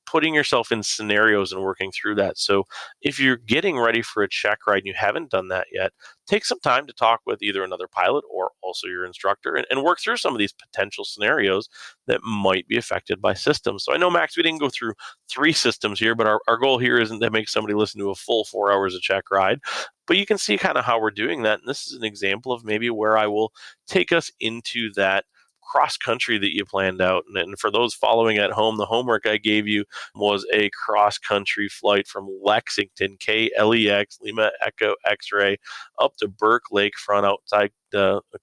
putting yourself in scenarios and working through that. So if you're getting ready for a check ride and you haven't done that yet, take some time to talk with either another pilot or also your instructor and work through some of these potential scenarios that might be affected by systems. So I know, Max, we didn't go through 3 systems here, but our goal here isn't to make somebody listen to a full 4 hours of check ride. But you can see kind of how we're doing that. And this is an example of maybe where I will take us into that cross country that you planned out. And for those following at home, the homework I gave you was a cross country flight from Lexington, KLEX, Lima Echo X-ray, up to Burke Lakefront outside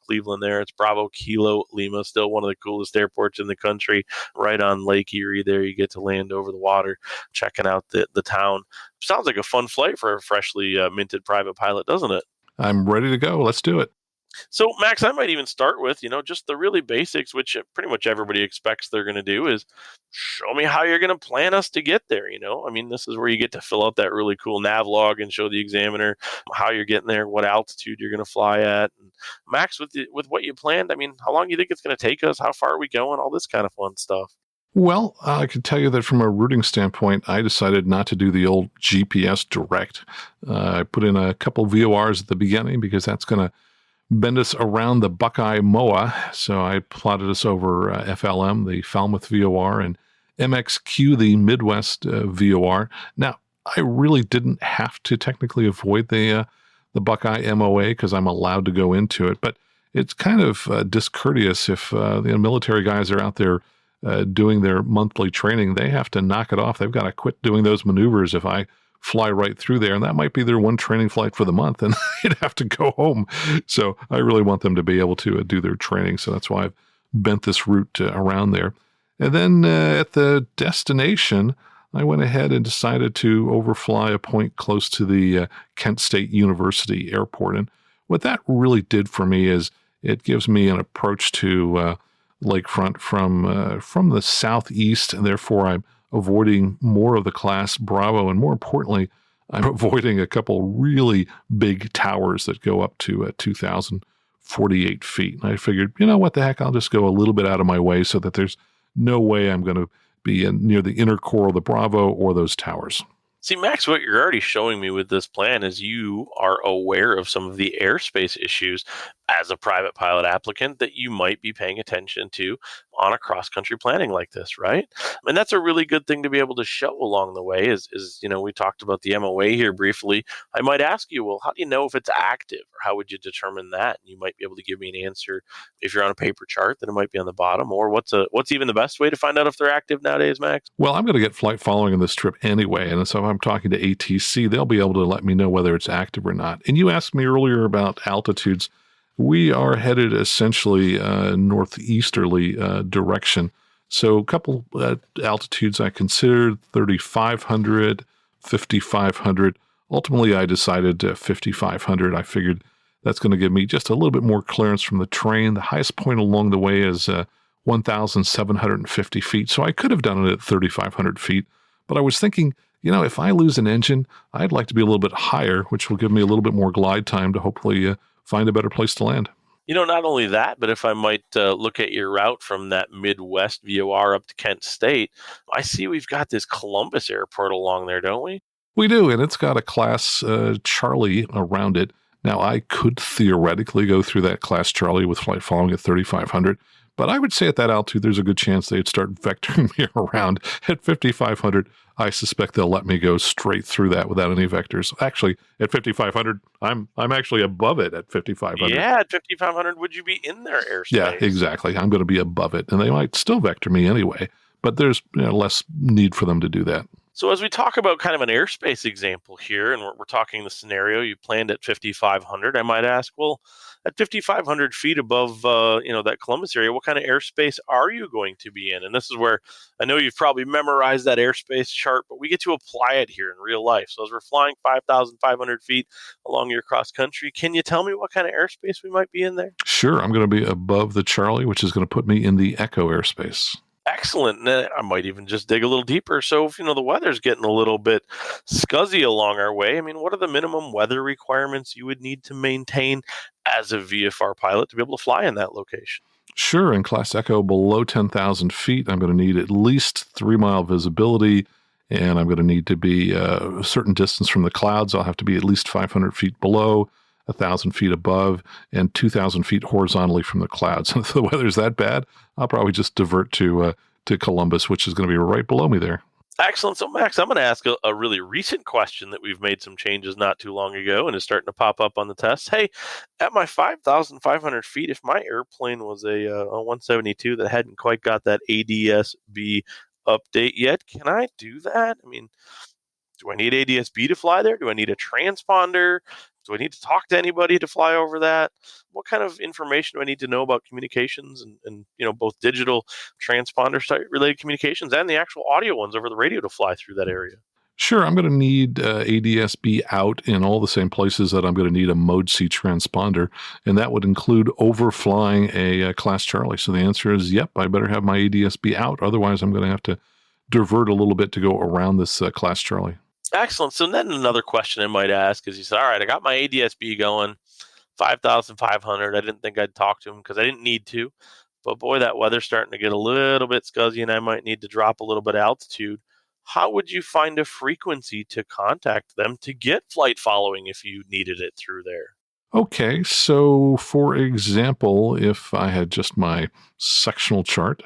Cleveland there. It's Bravo Kilo Lima, still one of the coolest airports in the country, right on Lake Erie there. You get to land over the water, checking out the town. Sounds like a fun flight for a freshly minted private pilot, doesn't it? I'm ready to go. Let's do it. So, Max, I might even start with, just the really basics, which pretty much everybody expects they're going to do is show me how you're going to plan us to get there. I mean, this is where you get to fill out that really cool nav log and show the examiner how you're getting there, what altitude you're going to fly at. And Max, with what you planned, I mean, how long do you think it's going to take us? How far are we going? All this kind of fun stuff. Well, I can tell you that from a routing standpoint, I decided not to do the old GPS direct. I put in a couple VORs at the beginning because that's going to bend us around the Buckeye MOA. So I plotted us over FLM, the Falmouth VOR, and MXQ, the Midwest VOR. Now, I really didn't have to technically avoid the Buckeye MOA because I'm allowed to go into it, but it's kind of discourteous if the military guys are out there doing their monthly training. They have to knock it off. They've got to quit doing those maneuvers if I fly right through there, and that might be their one training flight for the month, and they'd have to go home. So I really want them to be able to do their training, so that's why I've bent this route around there. And then at the destination, I went ahead and decided to overfly a point close to the Kent State University Airport, and what that really did for me is it gives me an approach to lakefront from the southeast, and therefore I'm avoiding more of the class Bravo, and more importantly, I'm avoiding a couple really big towers that go up to 2,048 feet. And I figured, what the heck, I'll just go a little bit out of my way so that there's no way I'm going to be near the inner core of the Bravo or those towers. See, Max, what you're already showing me with this plan is you are aware of some of the airspace issues as a private pilot applicant that you might be paying attention to on a cross-country planning like this, right? And that's a really good thing to be able to show along the way is we talked about the MOA here briefly. I might ask you, well, how do you know if it's active, or how would you determine that? And you might be able to give me an answer if you're on a paper chart, then it might be on the bottom, or what's even the best way to find out if they're active nowadays, Max? Well, I'm going to get flight following on this trip anyway, and so if I'm talking to ATC, they'll be able to let me know whether it's active or not. And you asked me earlier about altitudes. We are headed essentially northeasterly direction. So a couple altitudes I considered, 3,500, 5,500. Ultimately, I decided 5,500. I figured that's going to give me just a little bit more clearance from the terrain. The highest point along the way is 1,750 feet. So I could have done it at 3,500 feet. But I was thinking, if I lose an engine, I'd like to be a little bit higher, which will give me a little bit more glide time to hopefully find a better place to land. Not only that, but if I might look at your route from that Midwest VOR up to Kent State, I see we've got this Columbus airport along there, don't we? We do, and it's got a class Charlie around it. Now, I could theoretically go through that class Charlie with flight following at 3,500, but I would say at that altitude, there's a good chance they'd start vectoring me around. At 5,500, I suspect they'll let me go straight through that without any vectors. Actually, at 5,500, I'm actually above it at 5,500. Yeah, at 5,500, would you be in their airspace? Yeah, exactly. I'm going to be above it, and they might still vector me anyway, but there's less need for them to do that. So as we talk about kind of an airspace example here, and we're talking the scenario you planned at 5,500, I might ask, well, at 5,500 feet above, that Columbus area, what kind of airspace are you going to be in? And this is where I know you've probably memorized that airspace chart, but we get to apply it here in real life. So as we're flying 5,500 feet along your cross country, can you tell me what kind of airspace we might be in there? Sure. I'm going to be above the Charlie, which is going to put me in the Echo airspace. Excellent. I might even just dig a little deeper. So if, the weather's getting a little bit scuzzy along our way, I mean, what are the minimum weather requirements you would need to maintain as a VFR pilot to be able to fly in that location? Sure. In Class Echo below 10,000 feet, I'm going to need at least 3-mile visibility, and I'm going to need to be a certain distance from the clouds. I'll have to be at least 500 feet below, 1,000 feet above, and 2,000 feet horizontally from the clouds. And if the weather's that bad, I'll probably just divert to Columbus, which is going to be right below me there. Excellent. So, Max, I'm going to ask a really recent question that we've made some changes not too long ago and is starting to pop up on the test. Hey, at my 5,500 feet, if my airplane was a 172 that hadn't quite got that ADS-B update yet, can I do that? I mean, do I need ADS-B to fly there? Do I need a transponder? Do I need to talk to anybody to fly over that? What kind of information do I need to know about communications and both digital transponder related communications and the actual audio ones over the radio to fly through that area? Sure, I'm going to need ADS-B out in all the same places that I'm going to need a Mode C transponder, and that would include overflying a Class Charlie. So the answer is, yep, I better have my ADS-B out. Otherwise, I'm going to have to divert a little bit to go around this Class Charlie. Excellent. So then another question I might ask is, you said, all right, I got my ADS-B going, 5,500. I didn't think I'd talk to him because I didn't need to. But boy, that weather's starting to get a little bit scuzzy and I might need to drop a little bit of altitude. How would you find a frequency to contact them to get flight following if you needed it through there? Okay, so for example, if I had just my sectional chart,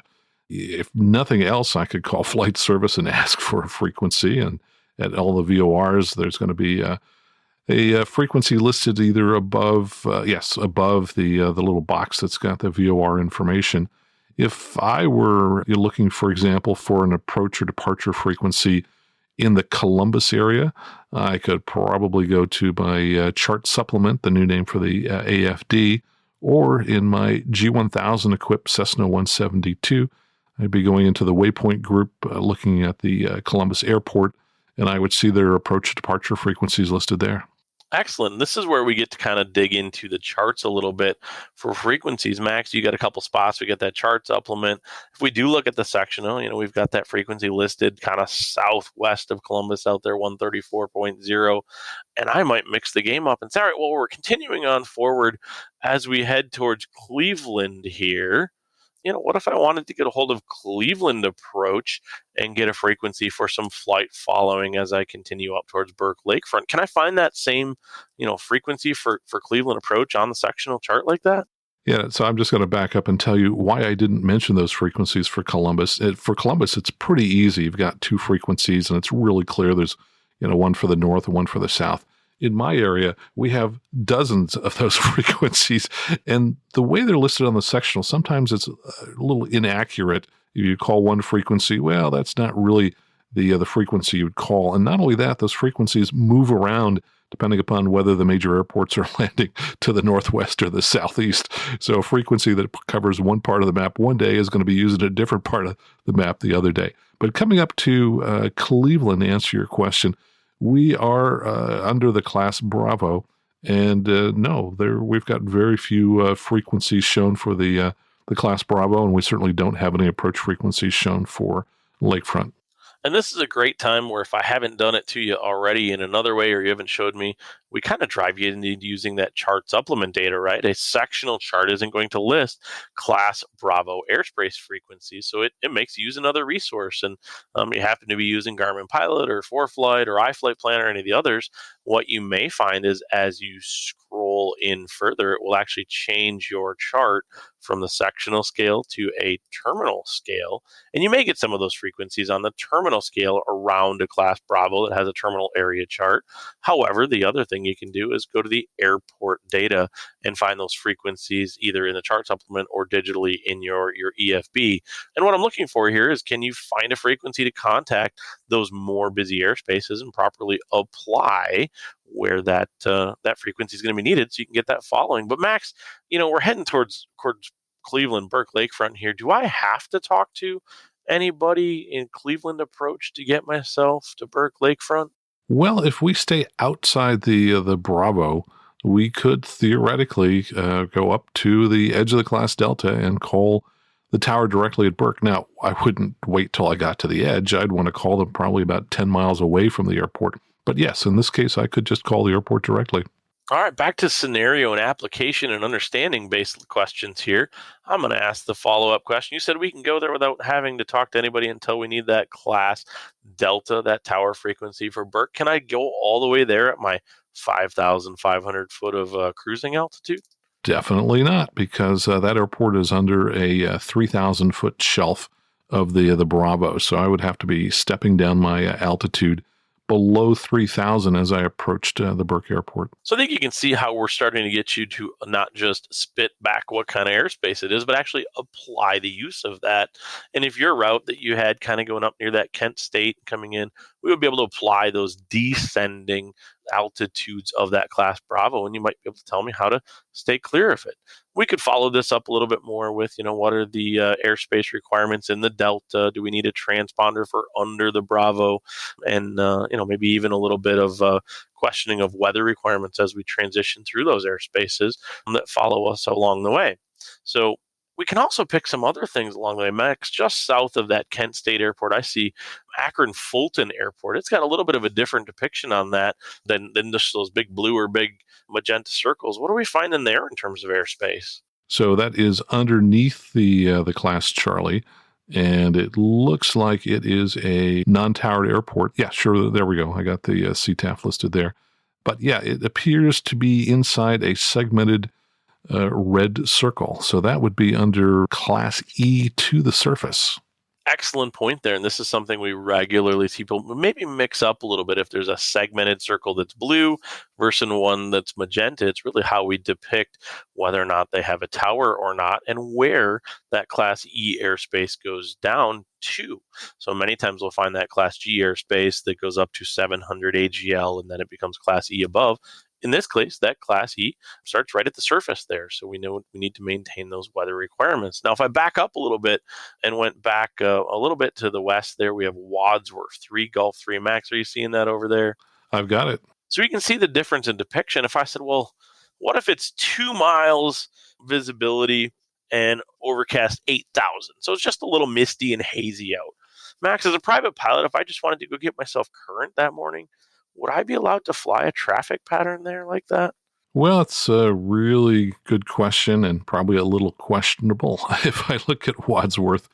if nothing else, I could call flight service and ask for a frequency. And at all the VORs, there's going to be a frequency listed either above, above the little box that's got the VOR information. If I were looking, for example, for an approach or departure frequency in the Columbus area, I could probably go to my chart supplement, the new name for the AFD, or in my G1000 equipped Cessna 172, I'd be going into the waypoint group, looking at the Columbus airport, and I would see their approach departure frequencies listed there. Excellent. This is where we get to kind of dig into the charts a little bit for frequencies. Max, you got a couple spots. We got that chart supplement. If we do look at the sectional, we've got that frequency listed kind of southwest of Columbus out there, 134.0. And I might mix the game up and say, all right, well, we're continuing on forward as we head towards Cleveland here. What if I wanted to get a hold of Cleveland approach and get a frequency for some flight following as I continue up towards Burke Lakefront? Can I find that same, frequency for Cleveland approach on the sectional chart like that? Yeah, so I'm just going to back up and tell you why I didn't mention those frequencies for Columbus. For Columbus, it's pretty easy. You've got two frequencies, and it's really clear. There's, one for the north and one for the south. In my area, we have dozens of those frequencies, and the way they're listed on the sectional, sometimes it's a little inaccurate. You call one frequency, well, that's not really the frequency you'd call. And not only that, those frequencies move around depending upon whether the major airports are landing to the northwest or the southeast. So a frequency that covers one part of the map one day is going to be used in a different part of the map the other day. But coming up to Cleveland, to answer your question, we are under the Class Bravo, and no, we've got very few frequencies shown for the Class Bravo, and we certainly don't have any approach frequencies shown for Lakefront. And this is a great time where if I haven't done it to you already in another way or you haven't showed me, we kind of drive you into using that chart supplement data, right? A sectional chart isn't going to list Class Bravo airspace frequencies, so it makes you use another resource. And you happen to be using Garmin Pilot or ForeFlight or iFlight Planner or any of the others, what you may find is as you scroll in further, it will actually change your chart from the sectional scale to a terminal scale. And you may get some of those frequencies on the terminal scale around a Class Bravo that has a terminal area chart. However, the other thing you can do is go to the airport data and find those frequencies either in the chart supplement or digitally in your EFB. And what I'm looking for here is, can you find a frequency to contact those more busy airspaces and properly apply where that frequency is going to be needed so you can get that following. But Max, we're heading towards Cleveland, Burke Lakefront here. Do I have to talk to anybody in Cleveland approach to get myself to Burke Lakefront? Well, if we stay outside the Bravo, we could theoretically go up to the edge of the Class Delta and call the tower directly at Burke. Now, I wouldn't wait till I got to the edge. I'd want to call them probably about 10 miles away from the airport. But yes, in this case, I could just call the airport directly. All right, back to scenario and application and understanding based questions here. I'm going to ask the follow-up question. You said we can go there without having to talk to anybody until we need that Class Delta, that tower frequency for Burke. Can I go all the way there at my 5,500 foot of cruising altitude? Definitely not, because that airport is under a 3,000 foot shelf of the Bravo. So I would have to be stepping down my altitude below 3,000 as I approached the Burke Airport. So I think you can see how we're starting to get you to not just spit back what kind of airspace it is, but actually apply the use of that. And if your route that you had kind of going up near that Kent State coming in, we would be able to apply those descending altitudes of that class Bravo, and you might be able to tell me how to stay clear of it. We could follow this up a little bit more with, what are the airspace requirements in the Delta? Do we need a transponder for under the Bravo? And, maybe even a little bit of questioning of weather requirements as we transition through those airspaces that follow us along the way. So we can also pick some other things along the way. Max, just south of that Kent State Airport, I see Akron Fulton Airport. It's got a little bit of a different depiction on that than just those big blue or big magenta circles. What are we finding there in terms of airspace? So that is underneath the Class Charlie, and it looks like it is a non-towered airport. Yeah, sure, there we go. I got the CTAF listed there. But yeah, it appears to be inside a segmented red circle. So that would be under Class E to the surface. Excellent point there. And this is something we regularly see people maybe mix up a little bit. If there's a segmented circle that's blue versus one that's magenta, it's really how we depict whether or not they have a tower or not and where that Class E airspace goes down to. So many times we'll find that Class G airspace that goes up to 700 AGL and then it becomes Class E above. In this case, that Class E starts right at the surface there. So we know we need to maintain those weather requirements. Now, if I back up a little bit and went back a little bit to the west there, we have Wadsworth, 3 Gulf 3. Max, are you seeing that over there? I've got it. So you can see the difference in depiction. If I said, well, what if it's 2 miles visibility and overcast 8,000? So it's just a little misty and hazy out. Max, as a private pilot, if I just wanted to go get myself current that morning, would I be allowed to fly a traffic pattern there like that? Well, it's a really good question and probably a little questionable. If I look at Wadsworth,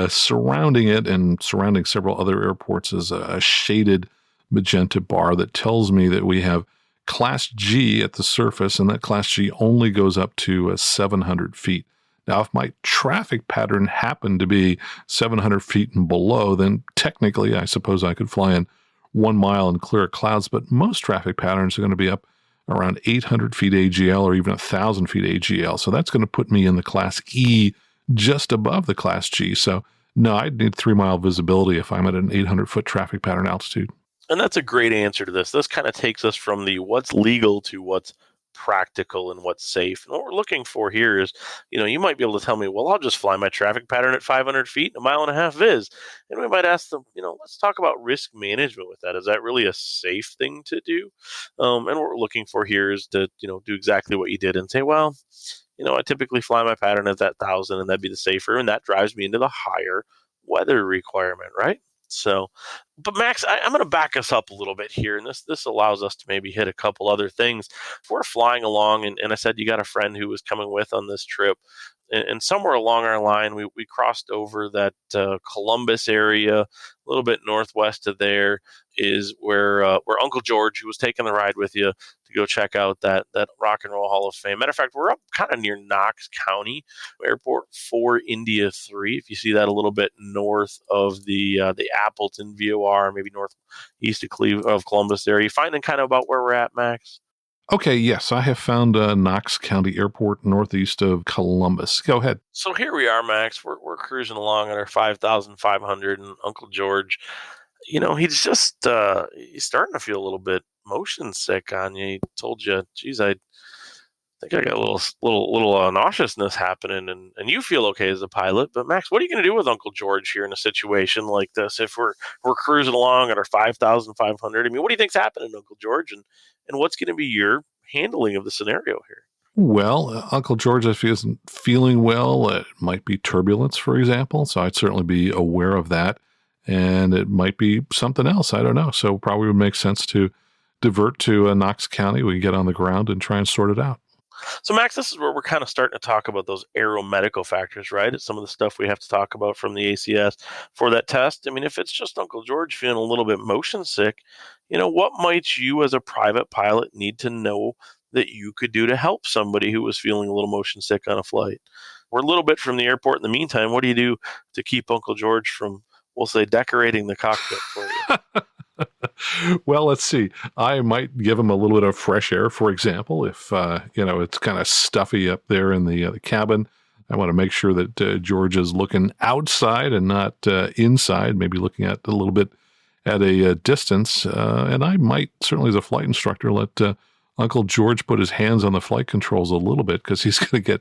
surrounding it and surrounding several other airports is a shaded magenta bar that tells me that we have Class G at the surface, and that Class G only goes up to 700 feet. Now, if my traffic pattern happened to be 700 feet and below, then technically I suppose I could fly in 1 mile and clear clouds, but most traffic patterns are going to be up around 800 feet AGL or even 1,000 feet AGL. So that's going to put me in the Class E just above the Class G. So no, I'd need 3 mile visibility if I'm at an 800-foot traffic pattern altitude. And that's a great answer to this. This kind of takes us from the what's legal to what's practical and what's safe. And what we're looking for here is, you might be able to tell me, well, I'll just fly my traffic pattern at 500 feet, 1.5 miles viz. And we might ask them, let's talk about risk management with that. Is that really a safe thing to do? And what we're looking for here is to, do exactly what you did and say, well, I typically fly my pattern at that 1,000 and that'd be the safer. And that drives me into the higher weather requirement, right? So, but Max, I'm going to back us up a little bit here, and this allows us to maybe hit a couple other things. If we're flying along, and I said you got a friend who was coming with on this trip, and somewhere along our line, we crossed over that Columbus area, a little bit northwest of there is where Uncle George, who was taking the ride with you to go check out that Rock and Roll Hall of Fame. Matter of fact, we're up kind of near Knox County Airport, 4 India 3. If you see that a little bit north of the Appleton VOR, maybe northeast of Columbus there. Are you finding kind of about where we're at, Max? Okay, yes, I have found Knox County Airport northeast of Columbus. Go ahead. So here we are, Max. We're cruising along at our 5,500, and Uncle George, he's just he's starting to feel a little bit motion sick on you. He told you, geez, I think I got a little nauseousness happening, and you feel okay as a pilot. But Max, what are you going to do with Uncle George here in a situation like this? If we're cruising along at our 5,500, I mean, what do you think's happening, Uncle George, and what's going to be your handling of the scenario here? Well, Uncle George, if he isn't feeling well, it might be turbulence, for example. So I'd certainly be aware of that. And it might be something else. I don't know. So probably would make sense to divert to Knox County. We can get on the ground and try and sort it out. So, Max, this is where we're kind of starting to talk about those aeromedical factors, right? It's some of the stuff we have to talk about from the ACS for that test. I mean, if it's just Uncle George feeling a little bit motion sick, what might you as a private pilot need to know that you could do to help somebody who was feeling a little motion sick on a flight? We're a little bit from the airport in the meantime. What do you do to keep Uncle George from, we'll say, decorating the cockpit for you? Well, let's see. I might give him a little bit of fresh air, for example. If, it's kind of stuffy up there in the cabin, I want to make sure that George is looking outside and not inside, maybe looking at a little bit at a distance, and I might, certainly as a flight instructor, let Uncle George put his hands on the flight controls a little bit, because he's going to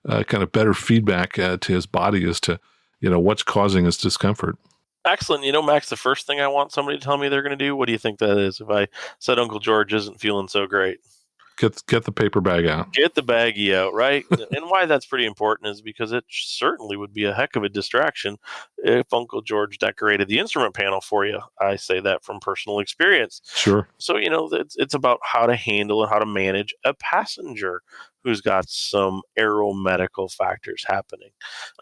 get kind of better feedback to his body as to, what's causing his discomfort. Excellent. Max, the first thing I want somebody to tell me they're going to do, what do you think that is? If I said Uncle George isn't feeling so great, Get the paper bag out. get the baggie out, right? And why that's pretty important is because it certainly would be a heck of a distraction if Uncle George decorated the instrument panel for you. I say that from personal experience. Sure. So, it's about how to handle and how to manage a passenger who's got some aeromedical factors happening.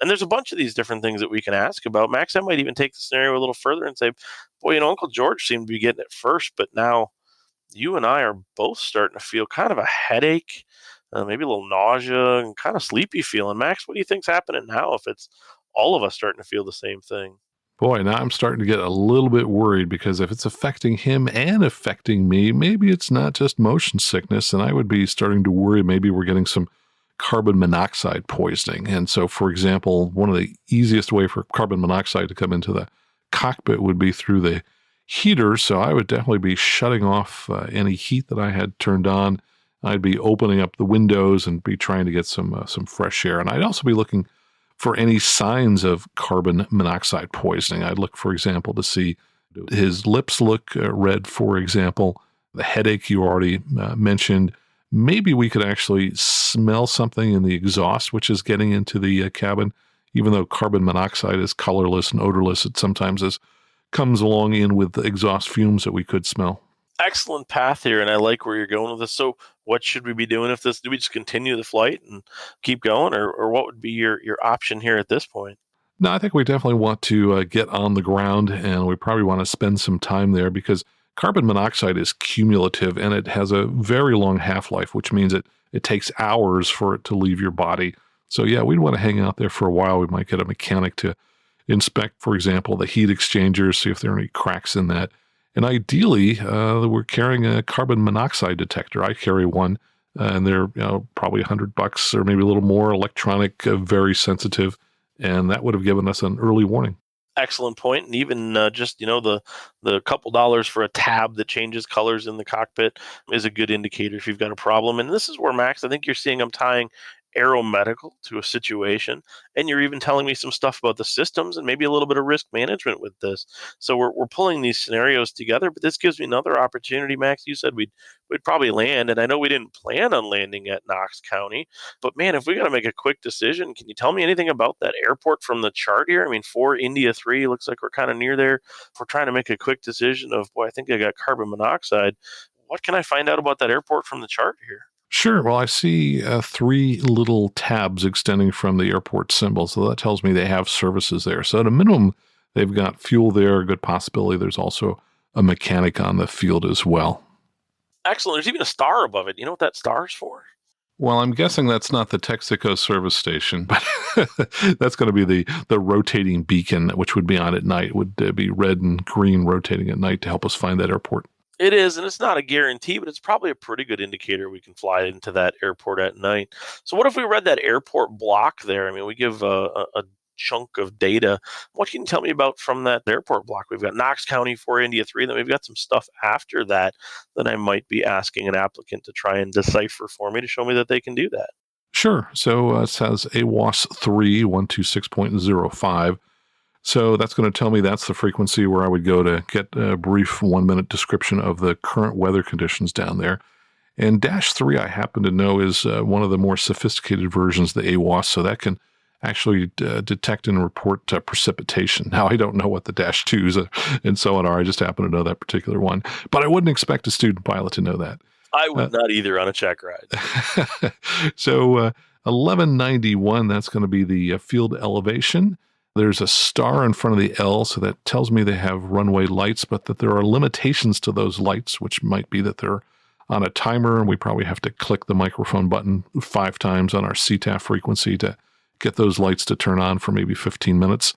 And there's a bunch of these different things that we can ask about. Max, I might even take the scenario a little further and say, boy, Uncle George seemed to be getting it first, but now you and I are both starting to feel kind of a headache, maybe a little nausea and kind of sleepy feeling. Max, what do you think's happening now if it's all of us starting to feel the same thing? Boy, now I'm starting to get a little bit worried, because if it's affecting him and affecting me, maybe it's not just motion sickness, and I would be starting to worry maybe we're getting some carbon monoxide poisoning. And so, for example, one of the easiest way for carbon monoxide to come into the cockpit would be through the heater. So I would definitely be shutting off any heat that I had turned on. I'd be opening up the windows and be trying to get some fresh air. And I'd also be looking for any signs of carbon monoxide poisoning. I'd look, for example, to see his lips look red, for example, the headache you already mentioned. Maybe we could actually smell something in the exhaust, which is getting into the cabin. Even though carbon monoxide is colorless and odorless, it sometimes comes along in with the exhaust fumes that we could smell. Excellent path here, and I like where you're going with this. So what should we be doing if this? Do we just continue the flight and keep going, or what would be your option here at this point? No, I think we definitely want to get on the ground, and we probably want to spend some time there, because carbon monoxide is cumulative and it has a very long half-life, which means it takes hours for it to leave your body. So yeah, we'd want to hang out there for a while. We might get a mechanic to inspect, for example, the heat exchangers, see if there are any cracks in that. And ideally, we're carrying a carbon monoxide detector. I carry one, and they're probably $100 or maybe a little more, electronic, very sensitive, and that would have given us an early warning. Excellent point. And even just the couple dollars for a tab that changes colors in the cockpit is a good indicator if you've got a problem. And this is where, Max, I think you're seeing I'm tying aeromedical to a situation, and you're even telling me some stuff about the systems and maybe a little bit of risk management with this. So we're pulling these scenarios together, but this gives me another opportunity. Max, you said we'd probably land, and I know we didn't plan on landing at Knox County, but man, if we got to make a quick decision, can you tell me anything about that airport from the chart here? I mean, 4 India 3 looks like we're kind of near there. If we're trying to make a quick decision of, boy, I think I got carbon monoxide, what can I find out about that airport from the chart here? Sure. Well, I see 3 little tabs extending from the airport symbol, so that tells me they have services there. So at a minimum, they've got fuel there, a good possibility. There's also a mechanic on the field as well. Excellent. There's even a star above it. You know what that star's for? Well, I'm guessing that's not the Texaco service station, but that's going to be the rotating beacon, which would be on at night. It would be red and green rotating at night to help us find that airport. It is, and it's not a guarantee, but it's probably a pretty good indicator we can fly into that airport at night. So what if we read that airport block there? I mean, we give a chunk of data. What can you tell me about from that airport block? We've got Knox County, 4 India 3, then we've got some stuff after that I might be asking an applicant to try and decipher for me to show me that they can do that. Sure. So it says AWOS 3, 126.05. So that's going to tell me that's the frequency where I would go to get a brief 1-minute description of the current weather conditions down there. And -3, I happen to know, is one of the more sophisticated versions of the AWOS, so that can actually detect and report precipitation. Now, I don't know what the -2s and so on are. I just happen to know that particular one. But I wouldn't expect a student pilot to know that. I would not either on a Checkride. So 1191, that's going to be the field elevation. There's a star in front of the L, so that tells me they have runway lights, but that there are limitations to those lights, which might be that they're on a timer, and we probably have to click the microphone button 5 times on our CTAF frequency to get those lights to turn on for maybe 15 minutes.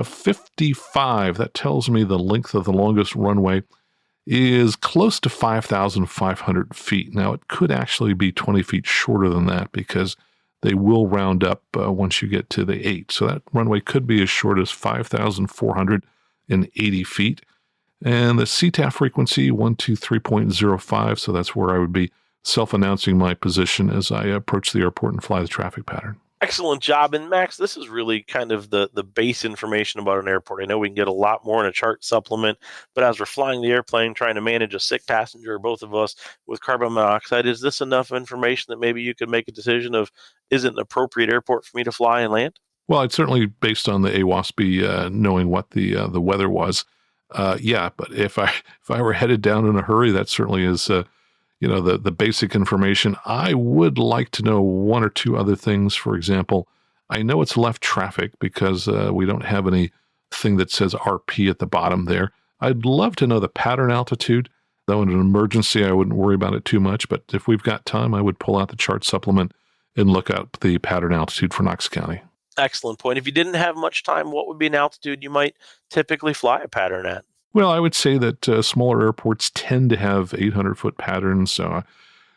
55, that tells me the length of the longest runway is close to 5,500 feet. Now, it could actually be 20 feet shorter than that, because they will round up once you get to the 8. So that runway could be as short as 5,480 feet. And the CTAF frequency, 123.05, so that's where I would be self-announcing my position as I approach the airport and fly the traffic pattern. Excellent job. And Max, this is really kind of the base information about an airport. I know we can get a lot more in a chart supplement, but as we're flying the airplane, trying to manage a sick passenger, both of us with carbon monoxide, is this enough information that maybe you could make a decision of, is it an appropriate airport for me to fly and land? Well, I'd certainly, based on the AWOSB, knowing what the weather was, yeah. But if I were headed down in a hurry, that certainly is the basic information. I would like to know one or two other things. For example, I know it's left traffic because we don't have anything that says RP at the bottom there. I'd love to know the pattern altitude, though in an emergency, I wouldn't worry about it too much. But if we've got time, I would pull out the chart supplement and look up the pattern altitude for Knox County. Excellent point. If you didn't have much time, what would be an altitude you might typically fly a pattern at? Well, I would say that smaller airports tend to have 800-foot patterns, so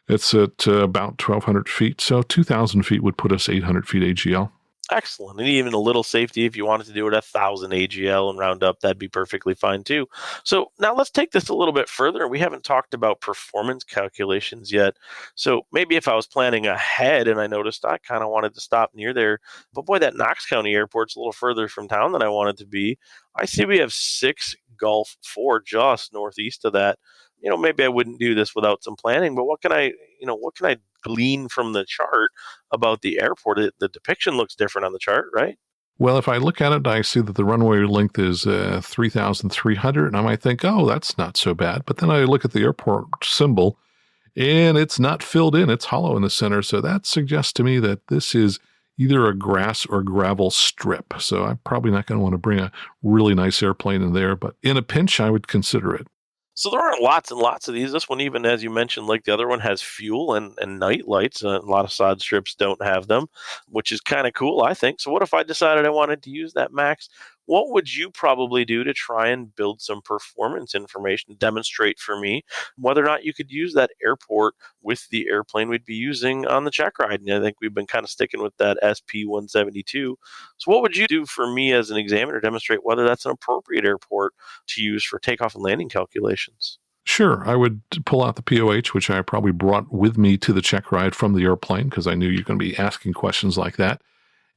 it's at about 1,200 feet. So 2,000 feet would put us 800 feet AGL. Excellent. And even a little safety, if you wanted to do it at 1,000 AGL and round up, that'd be perfectly fine too. So now let's take this a little bit further. We haven't talked about performance calculations yet. So maybe if I was planning ahead and I noticed I kind of wanted to stop near there, but boy, that Knox County airport's a little further from town than I wanted to be. I see we have 6 Gulf 4 just northeast of that. Maybe I wouldn't do this without some planning, but what can I glean from the chart about the airport? The depiction looks different on the chart, right? Well, if I look at it, I see that the runway length is 3,300, and I might think, oh, that's not so bad. But then I look at the airport symbol, and it's not filled in. It's hollow in the center. So that suggests to me that this is either a grass or gravel strip. So I'm probably not going to want to bring a really nice airplane in there, but in a pinch, I would consider it. So there aren't lots and lots of these. This one, even as you mentioned, like the other one, has fuel and night lights. A lot of sod strips don't have them, which is kind of cool, I think. So what if I decided I wanted to use that, Max? What would you probably do to try and build some performance information, demonstrate for me whether or not you could use that airport with the airplane we'd be using on the Checkride? And I think we've been kind of sticking with that SP-172. So what would you do for me as an examiner to demonstrate whether that's an appropriate airport to use for takeoff and landing calculations? Sure, I would pull out the POH, which I probably brought with me to the Checkride from the airplane because I knew you're going to be asking questions like that.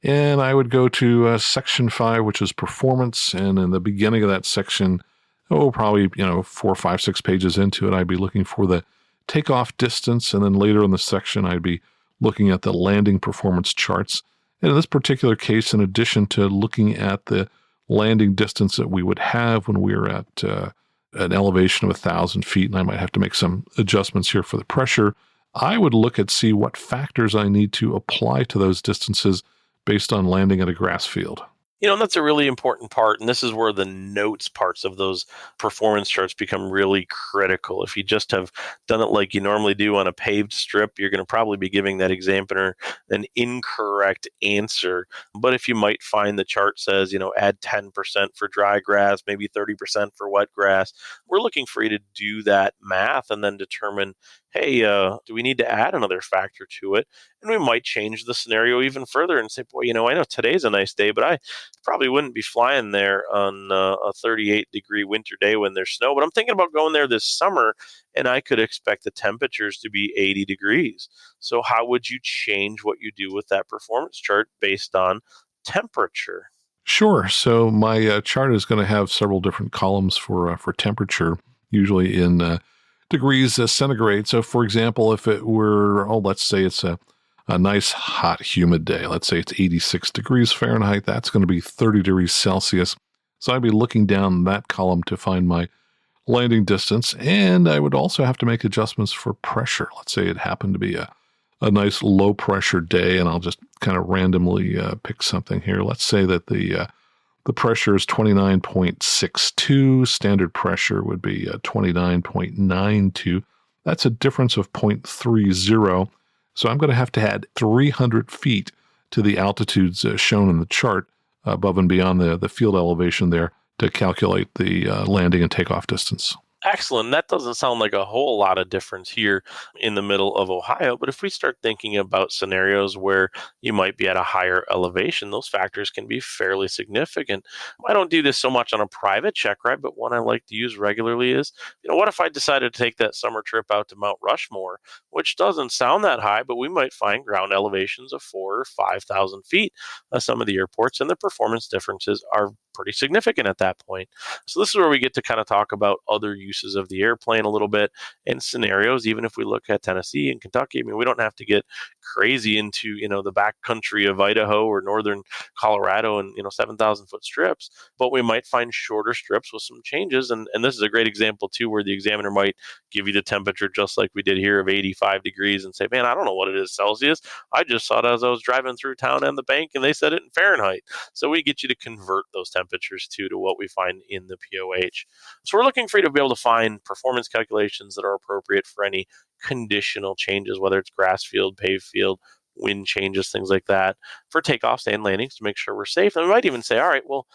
And I would go to section 5, which is performance. And in the beginning of that section, probably 4, 5, 6 pages into it, I'd be looking for the takeoff distance. And then later in the section, I'd be looking at the landing performance charts. And in this particular case, in addition to looking at the landing distance that we would have when we were at an elevation of 1,000 feet, and I might have to make some adjustments here for the pressure, I would look at see what factors I need to apply to those distances based on landing at a grass field. And that's a really important part. And this is where the notes parts of those performance charts become really critical. If you just have done it like you normally do on a paved strip, you're going to probably be giving that examiner an incorrect answer. But if you might find the chart says, add 10% for dry grass, maybe 30% for wet grass, we're looking for you to do that math and then determine, hey, do we need to add another factor to it? And we might change the scenario even further and say, boy, I know today's a nice day, but I probably wouldn't be flying there on a 38-degree winter day when there's snow. But I'm thinking about going there this summer, and I could expect the temperatures to be 80 degrees. So how would you change what you do with that performance chart based on temperature? Sure. So my chart is going to have several different columns for temperature, usually in degrees centigrade. So, for example, if it were, let's say it's a nice, hot, humid day. Let's say it's 86 degrees Fahrenheit. That's going to be 30 degrees Celsius. So I'd be looking down that column to find my landing distance. And I would also have to make adjustments for pressure. Let's say it happened to be a nice low pressure day, and I'll just kind of randomly pick something here. Let's say that the pressure is 29.62. Standard pressure would be 29.92. That's a difference of 0.30. So I'm going to have to add 300 feet to the altitudes shown in the chart above and beyond the field elevation there to calculate the landing and takeoff distance. Excellent. That doesn't sound like a whole lot of difference here in the middle of Ohio. But if we start thinking about scenarios where you might be at a higher elevation, those factors can be fairly significant. I don't do this so much on a private check ride, but one I like to use regularly is, what if I decided to take that summer trip out to Mount Rushmore, which doesn't sound that high, but we might find ground elevations of 4 or 5,000 feet at some of the airports, and the performance differences are pretty significant at that point. So this is where we get to kind of talk about other uses of the airplane a little bit and scenarios. Even if we look at Tennessee and Kentucky, I mean, we don't have to get crazy into, the back country of Idaho or northern Colorado and, 7,000 foot strips, but we might find shorter strips with some changes. And this is a great example too, where the examiner might give you the temperature just like we did here of 85 degrees and say, man, I don't know what it is Celsius. I just saw it as I was driving through town and the bank and they said it in Fahrenheit. So we get you to convert those temperatures to what we find in the POH. So we're looking for you to be able to find performance calculations that are appropriate for any conditional changes, whether it's grass field, paved field, wind changes, things like that, for takeoffs and landings to make sure we're safe. And we might even say, all right, well,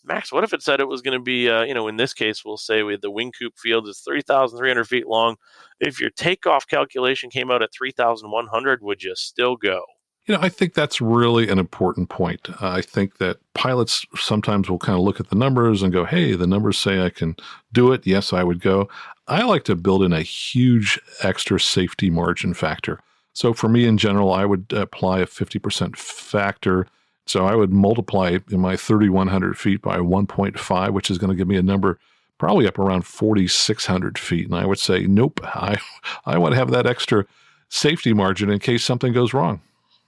Max, what if it said it was going to be, in this case, we'll say the wing coop field is 3,300 feet long. If your takeoff calculation came out at 3,100, would you still go? I think that's really an important point. I think that pilots sometimes will kind of look at the numbers and go, hey, the numbers say I can do it. Yes, I would go. I like to build in a huge extra safety margin factor. So for me in general, I would apply a 50% factor. So I would multiply my 3,100 feet by 1.5, which is going to give me a number probably up around 4,600 feet. And I would say, nope, I want to have that extra safety margin in case something goes wrong.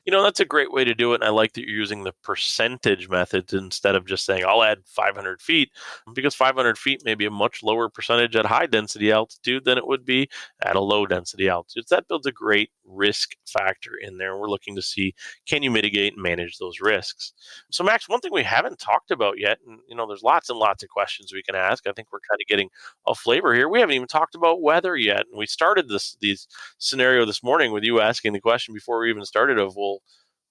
That's a great way to do it. And I like that you're using the percentage method instead of just saying, I'll add 500 feet, because 500 feet may be a much lower percentage at high density altitude than it would be at a low density altitude. So that builds a great risk factor in there. We're looking to see, can you mitigate and manage those risks? So Max, one thing we haven't talked about yet, and there's lots and lots of questions we can ask. I think we're kind of getting a flavor here. We haven't even talked about weather yet. And we started this scenario this morning with you asking the question before we even started of, well,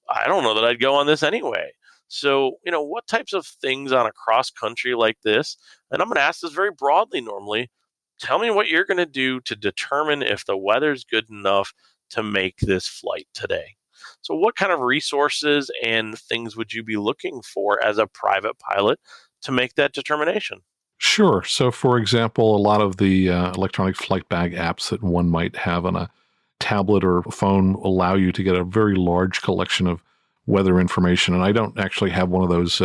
I don't know that I'd go on this anyway. So, what types of things on a cross country like this, and I'm going to ask this very broadly normally, tell me what you're going to do to determine if the weather's good enough to make this flight today. So what kind of resources and things would you be looking for as a private pilot to make that determination? Sure. So, for example, a lot of the electronic flight bag apps that one might have on a tablet or phone allow you to get a very large collection of weather information. And I don't actually have one of those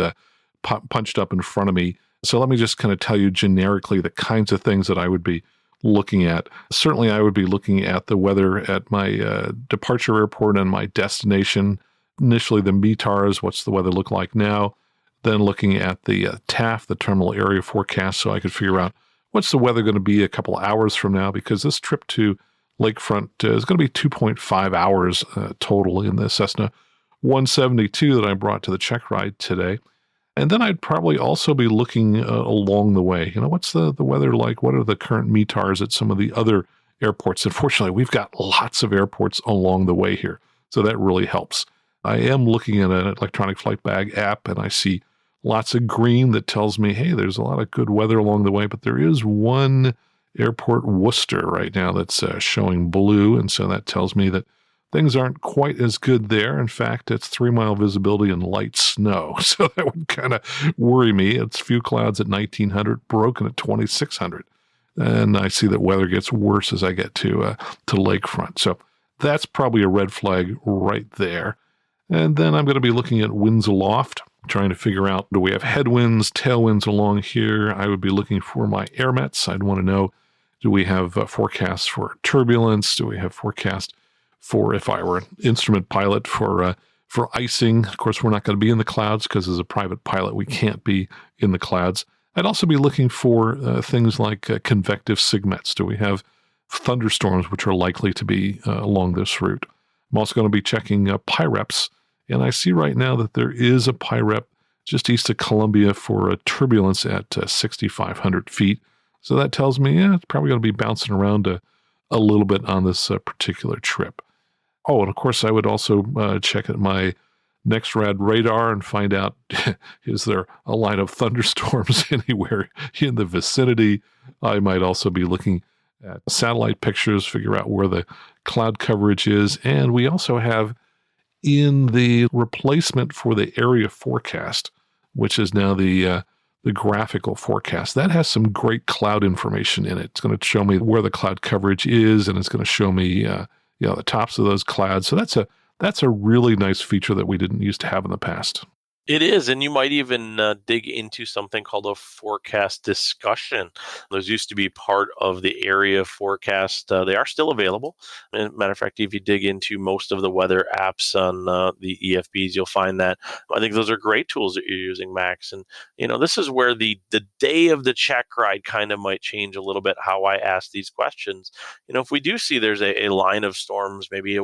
punched up in front of me. So let me just kind of tell you generically the kinds of things that I would be looking at. Certainly, I would be looking at the weather at my departure airport and my destination. Initially, the METARs, what's the weather look like now? Then looking at the TAF, the terminal area forecast, so I could figure out what's the weather going to be a couple of hours from now, because this trip to Lakefront is going to be 2.5 hours total in the Cessna 172 that I brought to the Checkride today. And then I'd probably also be looking along the way. What's the weather like? What are the current METARs at some of the other airports? Unfortunately, we've got lots of airports along the way here, so that really helps. I am looking at an electronic flight bag app, and I see lots of green that tells me, hey, there's a lot of good weather along the way, but there is one airport, Worcester, right now that's showing blue, and so that tells me that things aren't quite as good there. In fact, it's 3-mile visibility and light snow, so that would kind of worry me. It's few clouds at 1,900, broken at 2,600, and I see that weather gets worse as I get to Lakefront. So that's probably a red flag right there. And then I'm going to be looking at winds aloft, trying to figure out, do we have headwinds, tailwinds along here? I would be looking for my airmets. I'd want to know, do we have forecasts for turbulence? Do we have forecast for, if I were an instrument pilot, for icing? Of course, we're not going to be in the clouds because as a private pilot, we can't be in the clouds. I'd also be looking for things like convective SIGMETs. Do we have thunderstorms, which are likely to be along this route? I'm also going to be checking PIREPs. And I see right now that there is a PIREP just east of Columbia for a turbulence at 6,500 feet. So that tells me, it's probably going to be bouncing around a little bit on this particular trip. Oh, and of course, I would also check at my NextRad radar and find out, is there a line of thunderstorms anywhere in the vicinity? I might also be looking at satellite pictures, figure out where the cloud coverage is. And we also have in the replacement for the area forecast, which is now the graphical forecast, that has some great cloud information in it. It's going to show me where the cloud coverage is, and it's going to show me the tops of those clouds. So that's a really nice feature that we didn't used to have in the past. It is, and you might even dig into something called a forecast discussion. Those used to be part of the area forecast. They are still available. And matter of fact, if you dig into most of the weather apps on the EFBs, you'll find that. I think those are great tools that you're using, Max. And this is where the day of the Checkride kind of might change a little bit how I ask these questions. If we do see there's a line of storms, maybe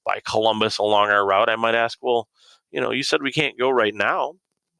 by Columbus along our route, I might ask, well, you said we can't go right now.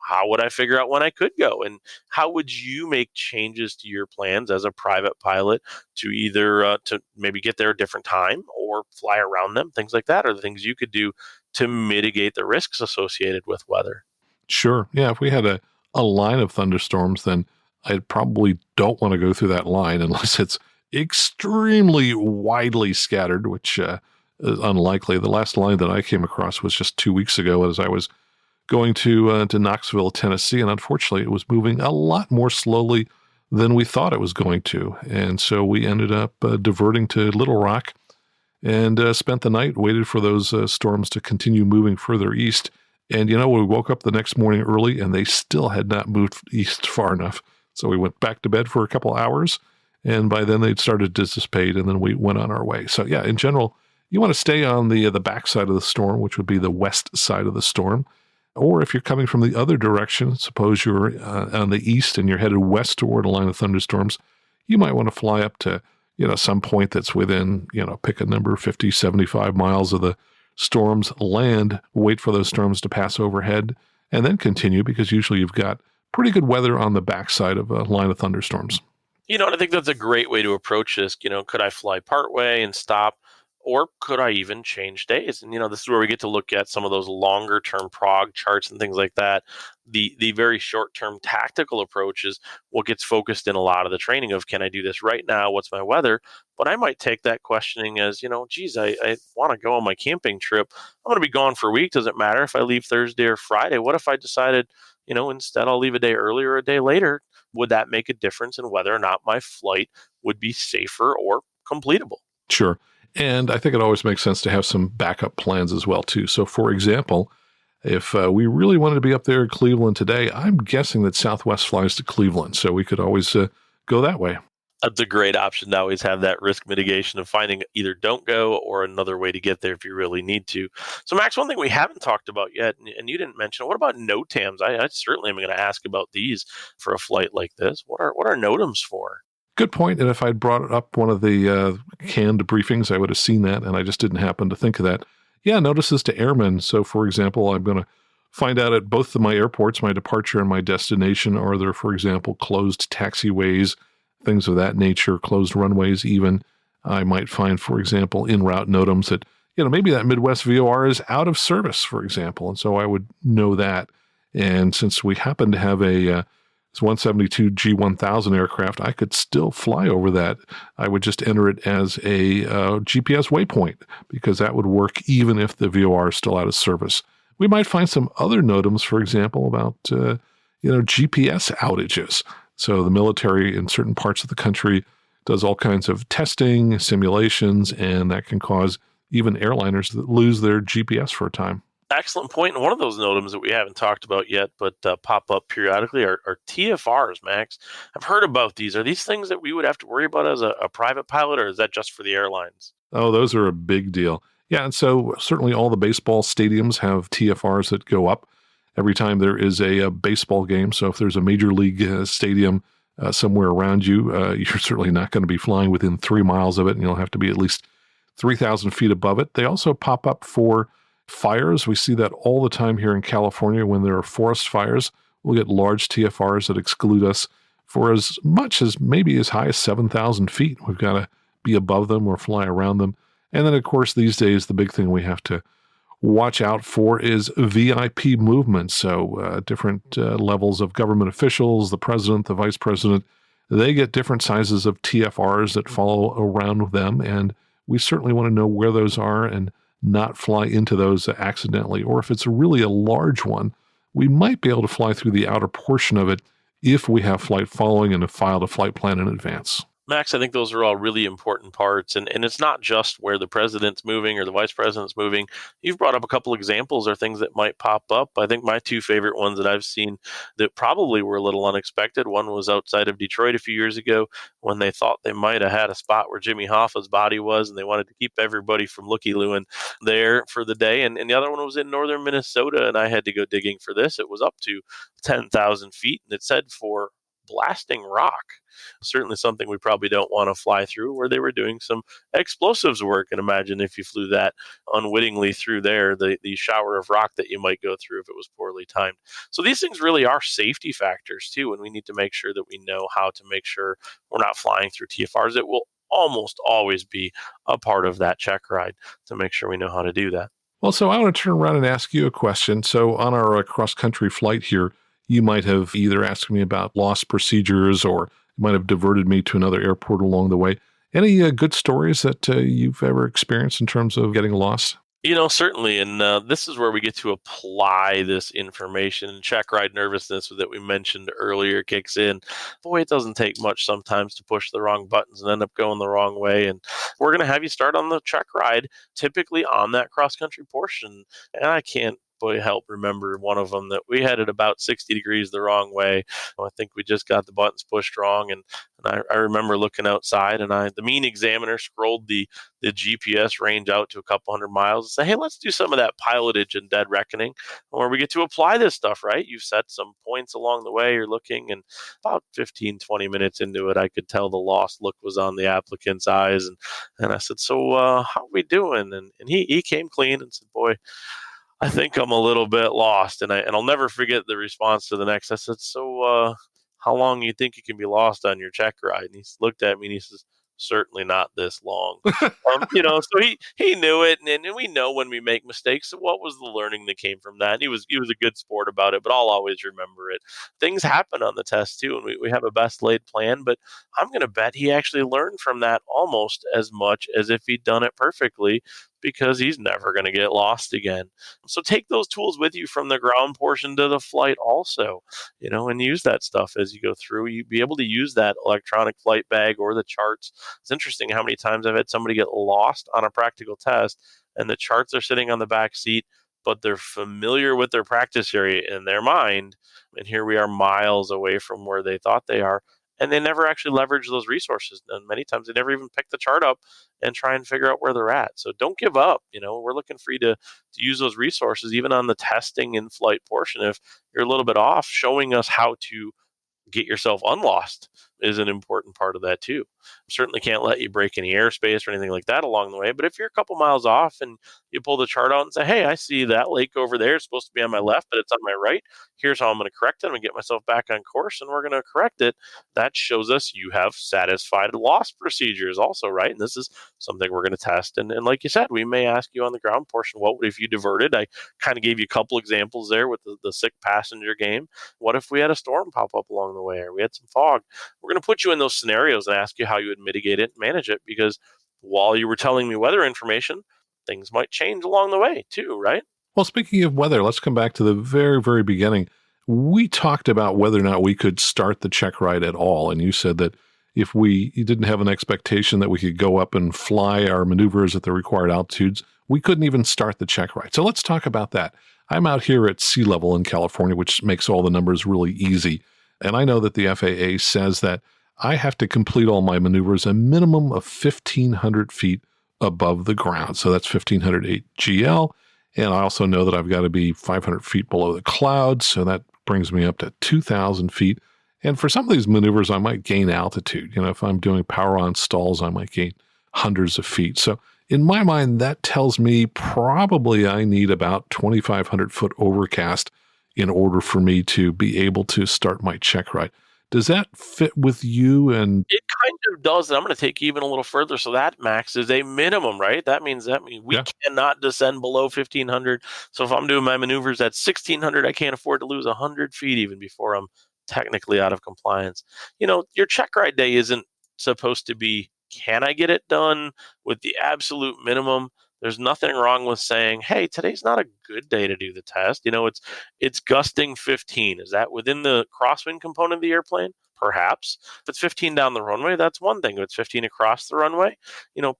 How would I figure out when I could go? And how would you make changes to your plans as a private pilot to either to maybe get there a different time or fly around them? Things like that are the things you could do to mitigate the risks associated with weather. Sure. Yeah. If we had a line of thunderstorms, then I probably don't want to go through that line unless it's extremely widely scattered, which is unlikely. The last line that I came across was just 2 weeks ago as I was going to Knoxville, Tennessee, and unfortunately it was moving a lot more slowly than we thought it was going to. And so we ended up diverting to Little Rock and spent the night, waited for those storms to continue moving further east. And, we woke up the next morning early and they still had not moved east far enough. So we went back to bed for a couple hours, and by then they'd started to dissipate, and then we went on our way. So yeah, in general, you want to stay on the backside of the storm, which would be the west side of the storm. Or if you're coming from the other direction, suppose you're on the east and you're headed west toward a line of thunderstorms, you might want to fly up to, some point that's within, pick a number, 50, 75 miles of the storm's land, wait for those storms to pass overhead, and then continue, because usually you've got pretty good weather on the backside of a line of thunderstorms. And I think that's a great way to approach this. Could I fly partway and stop? Or could I even change days? And, this is where we get to look at some of those longer term prog charts and things like that. The very short term tactical approach is what gets focused in a lot of the training of, can I do this right now? What's my weather? But I might take that questioning as, geez, I want to go on my camping trip. I'm going to be gone for a week. Does it matter if I leave Thursday or Friday? What if I decided, instead I'll leave a day earlier or a day later? Would that make a difference in whether or not my flight would be safer or completable? Sure. And I think it always makes sense to have some backup plans as well, too. So, for example, if we really wanted to be up there in Cleveland today, I'm guessing that Southwest flies to Cleveland. So we could always go that way. That's a great option to always have that risk mitigation of finding either don't go or another way to get there if you really need to. So, Max, one thing we haven't talked about yet, and you didn't mention, what about NOTAMs? I certainly am going to ask about these for a flight like this. What are NOTAMs for? Good point. And if I'd brought up one of the canned briefings, I would have seen that, and I just didn't happen to think of that. Yeah, notices to airmen. So, for example, I'm going to find out at both of my airports, my departure and my destination, are there, for example, closed taxiways, things of that nature, closed runways even. I might find, for example, en route NOTAMs that, maybe that Midwest VOR is out of service, for example. And so I would know that. And since we happen to have a 172 G1000 aircraft, I could still fly over that. I would just enter it as a GPS waypoint, because that would work even if the VOR is still out of service. We might find some other NOTAMs, for example, about GPS outages. So the military in certain parts of the country does all kinds of testing, simulations, and that can cause even airliners to lose their GPS for a time. Excellent point. And one of those NOTAMs that we haven't talked about yet, but pop up periodically, are TFRs, Max. I've heard about these. Are these things that we would have to worry about as a private pilot, or is that just for the airlines? Oh, those are a big deal. Yeah, and so certainly all the baseball stadiums have TFRs that go up every time there is a baseball game. So if there's a major league stadium somewhere around you, you're certainly not going to be flying within 3 miles of it, and you'll have to be at least 3,000 feet above it. They also pop up for fires. We see that all the time here in California when there are forest fires. We'll get large TFRs that exclude us for as much as maybe as high as 7,000 feet. We've got to be above them or fly around them. And then, of course, these days, the big thing we have to watch out for is VIP movement. So different levels of government officials, the president, the vice president, they get different sizes of TFRs that follow around with them. And we certainly want to know where those are and not fly into those accidentally. Or if it's really a large one, we might be able to fly through the outer portion of it if we have flight following and have filed a flight plan in advance. Max, I think those are all really important parts. And it's not just where the president's moving or the vice president's moving. You've brought up a couple examples or things that might pop up. I think my two favorite ones that I've seen that probably were a little unexpected. One was outside of Detroit a few years ago when they thought they might have had a spot where Jimmy Hoffa's body was, and they wanted to keep everybody from looky-looing there for the day. And the other one was in northern Minnesota, and I had to go digging for this. It was up to 10,000 feet, and it said for blasting rock. Certainly something we probably don't want to fly through, where they were doing some explosives work. And imagine if you flew that unwittingly through there, the shower of rock that you might go through if it was poorly timed. So these things really are safety factors too, and we need to make sure that we know how to make sure we're not flying through TFRs. It will almost always be a part of that check ride to make sure we know how to do that. Well, so I want to turn around and ask you a question. So on our cross-country flight here, you might have either asked me about lost procedures or you might have diverted me to another airport along the way. Any good stories that you've ever experienced in terms of getting lost? Certainly. And this is where we get to apply this information. Check ride nervousness that we mentioned earlier kicks in. Boy, it doesn't take much sometimes to push the wrong buttons and end up going the wrong way. And we're going to have you start on the check ride, typically on that cross-country portion. And I can't help remember one of them that we had it about 60 degrees the wrong way. I think we just got the buttons pushed wrong. And I remember looking outside, and the mean examiner scrolled the GPS range out to a couple hundred miles and say, hey, let's do some of that pilotage and dead reckoning where we get to apply this stuff, right? You've set some points along the way, you're looking, and about 15, 20 minutes into it, I could tell the lost look was on the applicant's eyes. And I said, so how are we doing? And he came clean and said, boy, I think I'm a little bit lost. And I'll never forget the response to the next. I said, so how long do you think you can be lost on your check ride? And he looked at me and he says, certainly not this long. So he knew it, and we know when we make mistakes. So what was the learning that came from that? And he was a good sport about it, but I'll always remember it. Things happen on the test too, and we have a best laid plan, but I'm going to bet he actually learned from that almost as much as if he'd done it perfectly, because he's never going to get lost again. So take those tools with you from the ground portion to the flight also, and use that stuff as you go through. You'd be able to use that electronic flight bag or the charts. It's interesting how many times I've had somebody get lost on a practical test and the charts are sitting on the back seat, but they're familiar with their practice area in their mind. And here we are miles away from where they thought they are. And they never actually leverage those resources. And many times they never even pick the chart up and try and figure out where they're at. So don't give up. We're looking for you to use those resources, even on the testing in flight portion. If you're a little bit off, showing us how to get yourself unlost is an important part of that too. Certainly can't let you break any airspace or anything like that along the way. But if you're a couple miles off and you pull the chart out and say, hey, I see that lake over there. It's supposed to be on my left, but it's on my right. Here's how I'm going to correct it. I'm going to get myself back on course, and we're going to correct it. That shows us you have satisfied loss procedures also, right? And this is something we're going to test. And like you said, we may ask you on the ground portion, what if you diverted? I kind of gave you a couple examples there with the sick passenger game. What if we had a storm pop up along the way, or we had some fog? We're going to put you in those scenarios and ask you how you would mitigate it and manage it, because while you were telling me weather information, things might change along the way too, right? Well, speaking of weather, let's come back to the very, very beginning. We talked about whether or not we could start the check ride at all. And you said that if we didn't have an expectation that we could go up and fly our maneuvers at the required altitudes, we couldn't even start the check ride. So let's talk about that. I'm out here at sea level in California, which makes all the numbers really easy. And I know that the FAA says that I have to complete all my maneuvers a minimum of 1,500 feet above the ground. So that's 1,508 GL. And I also know that I've got to be 500 feet below the clouds. So that brings me up to 2,000 feet. And for some of these maneuvers, I might gain altitude. If I'm doing power on stalls, I might gain hundreds of feet. So in my mind, that tells me probably I need about 2,500 foot overcast in order for me to be able to start my check ride. Does that fit with you? And It kind of does, and I'm going to take even a little further. So that, Max, is a minimum, right? That means we yeah, cannot descend below 1,500. So if I'm doing my maneuvers at 1,600, I can't afford to lose 100 feet even before I'm technically out of compliance. Your check ride day isn't supposed to be, can I get it done with the absolute minimum? There's nothing wrong with saying, hey, today's not a good day to do the test. It's gusting 15. Is that within the crosswind component of the airplane? Perhaps. If it's 15 down the runway, that's one thing. If it's 15 across the runway,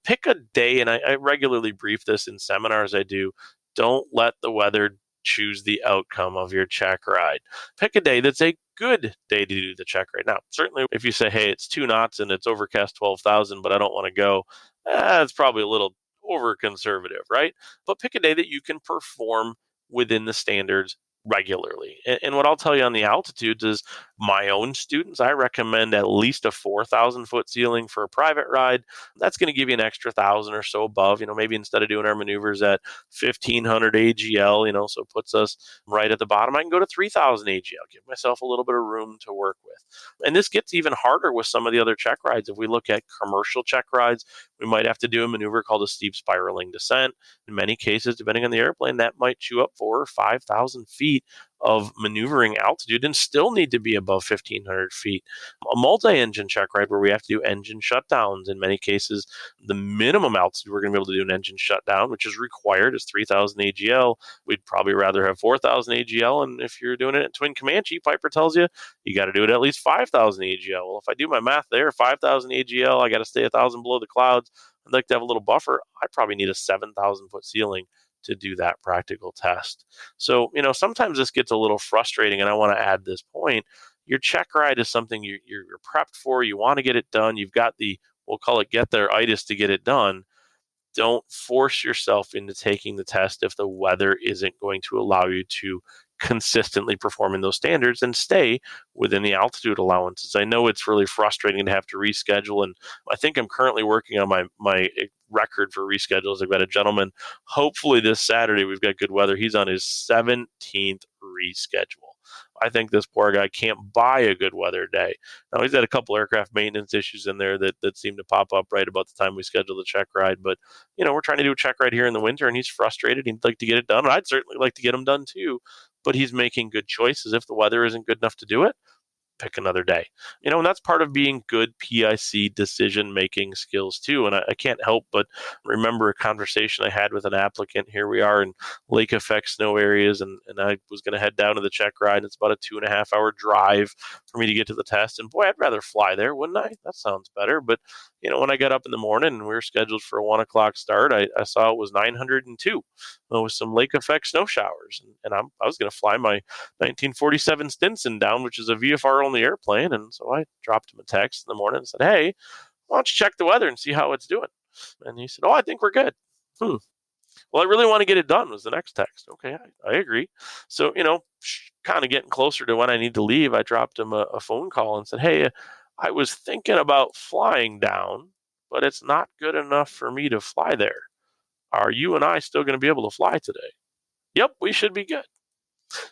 pick a day, and I regularly brief this in seminars I do. Don't let the weather choose the outcome of your check ride. Pick a day that's a good day to do the check ride. Now, certainly if you say, hey, it's 2 knots and it's overcast 12,000, but I don't want to go, it's probably a little over conservative, right? But pick a day that you can perform within the standards regularly. And what I'll tell you on the altitudes is my own students, I recommend at least a 4,000 foot ceiling for a private ride. That's going to give you an extra 1,000 or so above. Maybe instead of doing our maneuvers at 1,500 AGL, so it puts us right at the bottom, I can go to 3,000 AGL, give myself a little bit of room to work with. And this gets even harder with some of the other check rides. If we look at commercial check rides, we might have to do a maneuver called a steep spiraling descent. In many cases, depending on the airplane, that might chew up 4,000 or 5,000 feet of maneuvering altitude and still need to be above 1,500 feet. A multi-engine check ride where we have to do engine shutdowns. In many cases, the minimum altitude we're going to be able to do an engine shutdown, which is required, is 3,000 AGL. We'd probably rather have 4,000 AGL. And if you're doing it at Twin Comanche, Piper tells you got to do it at least 5,000 AGL. Well, if I do my math there, 5,000 AGL, I got to stay 1,000 below the clouds. I'd like to have a little buffer. I probably need a 7,000 foot ceiling to do that practical test. So, sometimes this gets a little frustrating, and I want to add this point. Your check ride is something you're prepped for. You want to get it done. You've got we'll call it get there-itis to get it done. Don't force yourself into taking the test if the weather isn't going to allow you to consistently perform in those standards, and stay within the altitude allowances. I know it's really frustrating to have to reschedule, and I think I'm currently working on my record for reschedules. I've got a gentleman, hopefully this Saturday, we've got good weather. He's on his 17th reschedule. I think this poor guy can't buy a good weather day. Now, he's had a couple aircraft maintenance issues in there that seem to pop up right about the time we schedule the check ride. But, we're trying to do a check ride here in the winter, and he's frustrated. He'd like to get it done. And I'd certainly like to get him done too. But he's making good choices. If the weather isn't good enough to do it, pick another day. And that's part of being good PIC decision-making skills too. And I can't help but remember a conversation I had with an applicant. Here we are in lake effect snow areas, and I was going to head down to the check ride. It's about a 2.5 hour drive for me to get to the test. And boy, I'd rather fly there, wouldn't I? That sounds better. But, when I got up in the morning and we were scheduled for a 1 o'clock start, I saw it was 902 with some lake effect snow showers. And I was going to fly my 1947 Stinson down, which is a VFR only airplane. And so I dropped him a text in the morning and said, hey, why don't you check the weather and see how it's doing? And he said, oh, I think we're good. Well, I really want to get it done was the next text. Okay, I agree. So, kind of getting closer to when I need to leave, I dropped him a phone call and said, hey, I was thinking about flying down, but it's not good enough for me to fly there. Are you and I still going to be able to fly today? Yep, we should be good.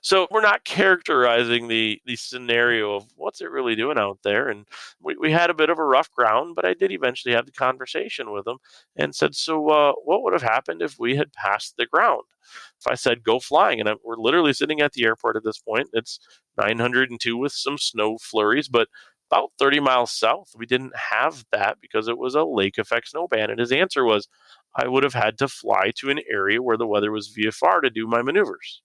So we're not characterizing the scenario of what's it really doing out there. And we had a bit of a rough ground, but I did eventually have the conversation with him and said, so what would have happened if we had passed the ground? If I said, go flying, and we're literally sitting at the airport at this point, it's 902 with some snow flurries, but about 30 miles south, we didn't have that because it was a lake effect snow band. And his answer was, I would have had to fly to an area where the weather was VFR to do my maneuvers.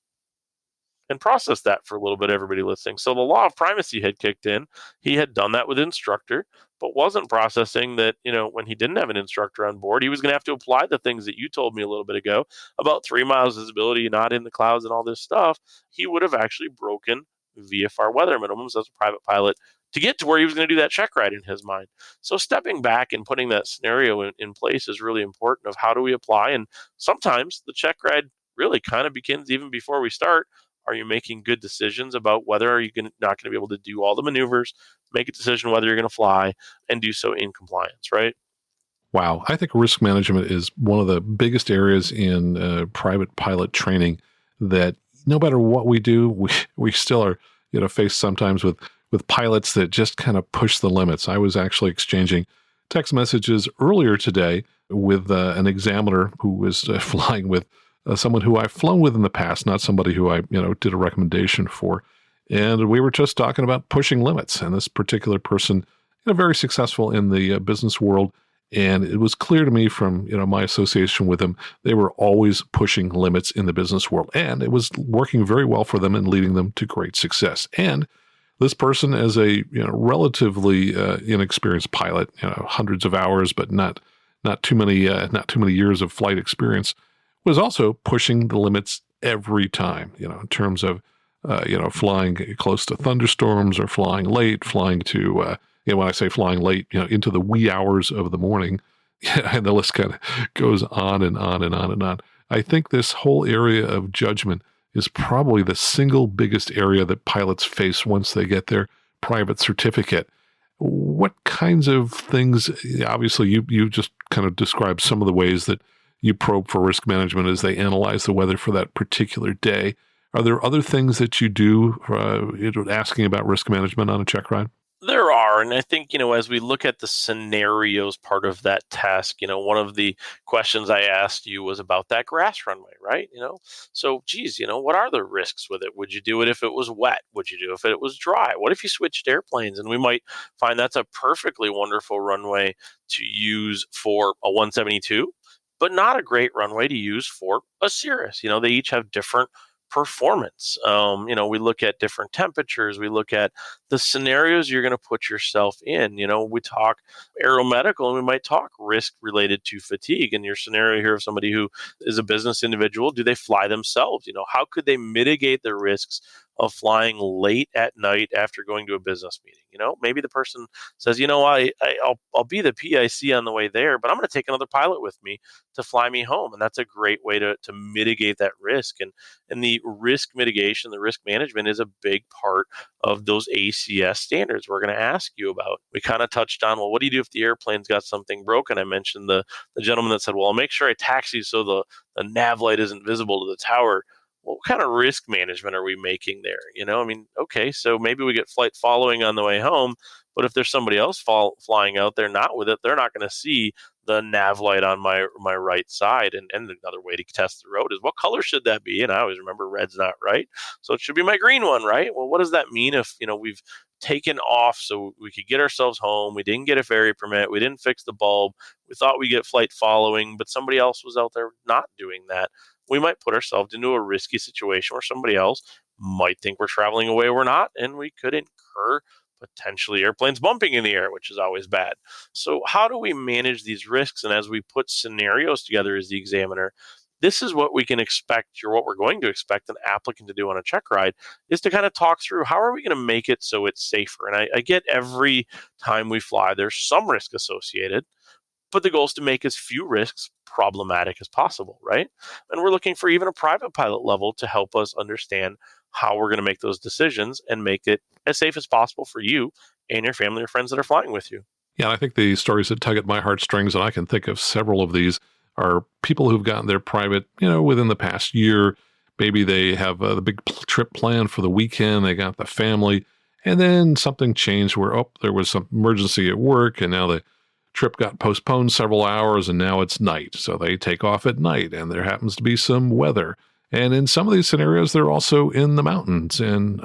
And process that for a little bit, everybody listening. So the law of primacy had kicked in. He had done that with instructor, but wasn't processing that, when he didn't have an instructor on board, he was going to have to apply the things that you told me a little bit ago about 3 miles visibility, not in the clouds and all this stuff. He would have actually broken VFR weather minimums as a private pilot to get to where he was going to do that check ride in his mind. So stepping back and putting that scenario in place is really important of how do we apply. And sometimes the check ride really kind of begins even before we start. Are you making good decisions about whether are you not going to be able to do all the maneuvers, make a decision whether you're going to fly, and do so in compliance, right? Wow. I think risk management is one of the biggest areas in private pilot training that no matter what we do, we still are faced sometimes with with pilots that just kind of push the limits. I was actually exchanging text messages earlier today with an examiner who was flying with someone who I've flown with in the past, not somebody who I did a recommendation for. And we were just talking about pushing limits. And this particular person, very successful in the business world. And it was clear to me from my association with them, they were always pushing limits in the business world. And it was working very well for them and leading them to great success. And this person, as a relatively inexperienced pilot, hundreds of hours, but not too many years of flight experience, was also pushing the limits every time. In terms of flying close to thunderstorms or flying late, flying to when I say flying late, into the wee hours of the morning, and the list kind of goes on and on and on and on. I think this whole area of judgment is probably the single biggest area that pilots face once they get their private certificate. What kinds of things, obviously you just kind of described some of the ways that you probe for risk management as they analyze the weather for that particular day. Are there other things that you do asking about risk management on a check ride? There are, and I think, as we look at the scenarios part of that task, one of the questions I asked you was about that grass runway, right? So, geez, what are the risks with it? Would you do it if it was wet? Would you do it if it was dry? What if you switched airplanes? And we might find that's a perfectly wonderful runway to use for a 172, but not a great runway to use for a Cirrus. They each have different performance. We look at different temperatures. We look at the scenarios you're going to put yourself in. We talk aeromedical, and we might talk risk related to fatigue. In your scenario here of somebody who is a business individual, do they fly themselves? How could they mitigate the risks of flying late at night after going to a business meeting? Maybe the person says, I'll be the PIC on the way there, but I'm going to take another pilot with me to fly me home. And that's a great way to mitigate that risk. And the risk mitigation, the risk management is a big part of those ACS standards we're going to ask you about. We kind of touched on, well, what do you do if the airplane's got something broken? I mentioned the gentleman that said, well, I'll make sure I taxi so the nav light isn't visible to the tower. What kind of risk management are we making there? Okay, so maybe we get flight following on the way home, but if there's somebody else flying out there not with it, they're not going to see the nav light on my right side. And another way to test the road is, what color should that be? And I always remember red's not right, so it should be my green one, right? Well, what does that mean if we've taken off so we could get ourselves home? We didn't get a ferry permit. We didn't fix the bulb. We thought we get flight following, but somebody else was out there not doing that. We might put ourselves into a risky situation where somebody else might think we're traveling away we're not, and we could incur potentially airplanes bumping in the air, which is always bad. So how do we manage these risks? And as we put scenarios together as the examiner, this is what we can expect, or what we're going to expect an applicant to do on a check ride, is to kind of talk through, how are we going to make it so it's safer? And I get every time we fly, there's some risk associated, but the goal is to make as few risks problematic as possible, right? And we're looking for even a private pilot level to help us understand how we're going to make those decisions and make it as safe as possible for you and your family or friends that are flying with you. Yeah, I think the stories that tug at my heartstrings, and I can think of several of these, are people who've gotten their private, within the past year. Maybe they have the big trip planned for the weekend. They got the family, and then something changed where, there was some emergency at work, and now the trip got postponed several hours, and now it's night. So they take off at night, and there happens to be some weather. And in some of these scenarios, they're also in the mountains. And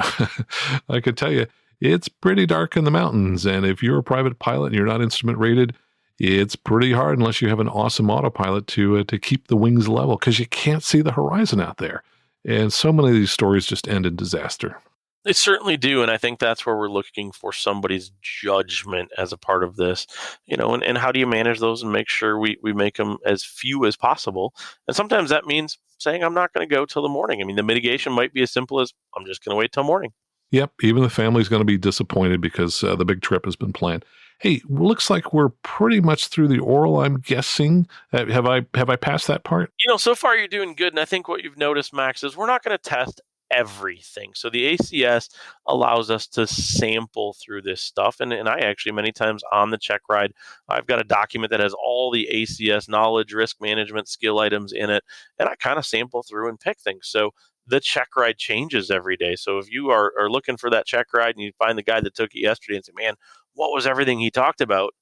I could tell you, it's pretty dark in the mountains. And if you're a private pilot and you're not instrument rated, it's pretty hard unless you have an awesome autopilot to keep the wings level, because you can't see the horizon out there. And so many of these stories just end in disaster. They certainly do, and I think that's where we're looking for somebody's judgment as a part of this, and how do you manage those and make sure we make them as few as possible. And sometimes that means saying, I'm not going to go till the morning. I mean, the mitigation might be as simple as, I'm just going to wait till morning. Yep, even the family's going to be disappointed because the big trip has been planned. Hey, looks like we're pretty much through the oral, I'm guessing. Have I passed that part? So far you're doing good, and I think what you've noticed, Max, is we're not going to test everything. So the ACS allows us to sample through this stuff. And I actually, many times on the check ride, I've got a document that has all the ACS knowledge, risk management, skill items in it. And I kind of sample through and pick things. So the Checkride changes every day. So if you are looking for that Checkride and you find the guy that took it yesterday and say, man, what was everything he talked about?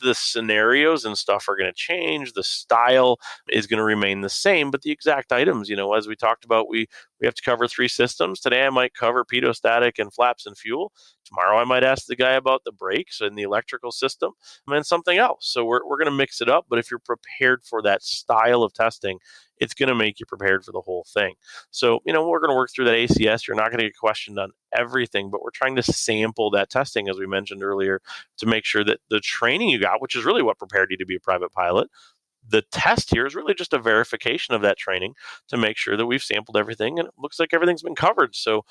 The scenarios and stuff are going to change. The style is going to remain the same, but the exact items, as we talked about, we have to cover 3 systems. Today, I might cover pitot-static and flaps and fuel. Tomorrow, I might ask the guy about the brakes and the electrical system and then something else. So we're going to mix it up. But if you're prepared for that style of testing, it's going to make you prepared for the whole thing. So, we're going to work through that ACS. You're not going to get questioned on everything, but we're trying to sample that testing, as we mentioned earlier, to make sure that the training you got, which is really what prepared you to be a private pilot, the test here is really just a verification of that training to make sure that we've sampled everything and it looks like everything's been covered. So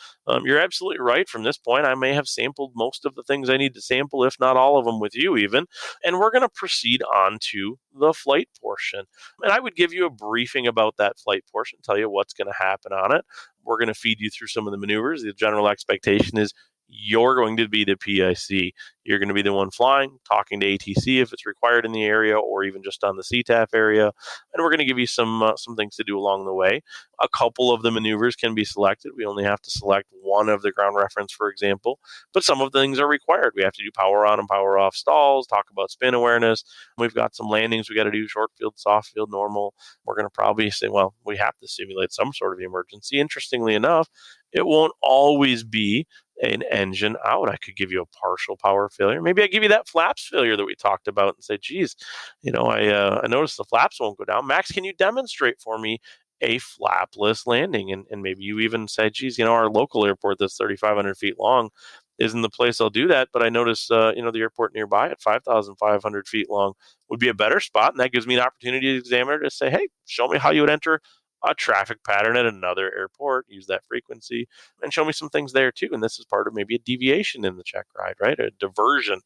you're absolutely right. From this point, I may have sampled most of the things I need to sample, if not all of them with you even. And we're going to proceed on to the flight portion. And I would give you a briefing about that flight portion, tell you what's going to happen on it. We're going to feed you through some of the maneuvers. The general expectation is you're going to be the PIC. You're going to be the one flying, talking to ATC if it's required in the area, or even just on the CTAF area. And we're going to give you some things to do along the way. A couple of the maneuvers can be selected. We only have to select one of the ground reference, for example, but some of the things are required. We have to do power on and power off stalls, talk about spin awareness. We've got some landings we got to do, short field, soft field, normal. We're going to probably say, well, we have to simulate some sort of emergency. Interestingly enough, it won't always be an engine out. I could give you a partial power failure. Maybe I give you that flaps failure that we talked about and say, geez, I noticed the flaps won't go down. Max, can you demonstrate for me a flapless landing? And maybe you even say, geez, our local airport that's 3,500 feet long isn't the place I'll do that. But I noticed, the airport nearby at 5,500 feet long would be a better spot. And that gives me an opportunity to examiner to say, hey, show me how you would enter a traffic pattern at another airport, use that frequency, and show me some things there too. And this is part of maybe a deviation in the Checkride, right? A diversion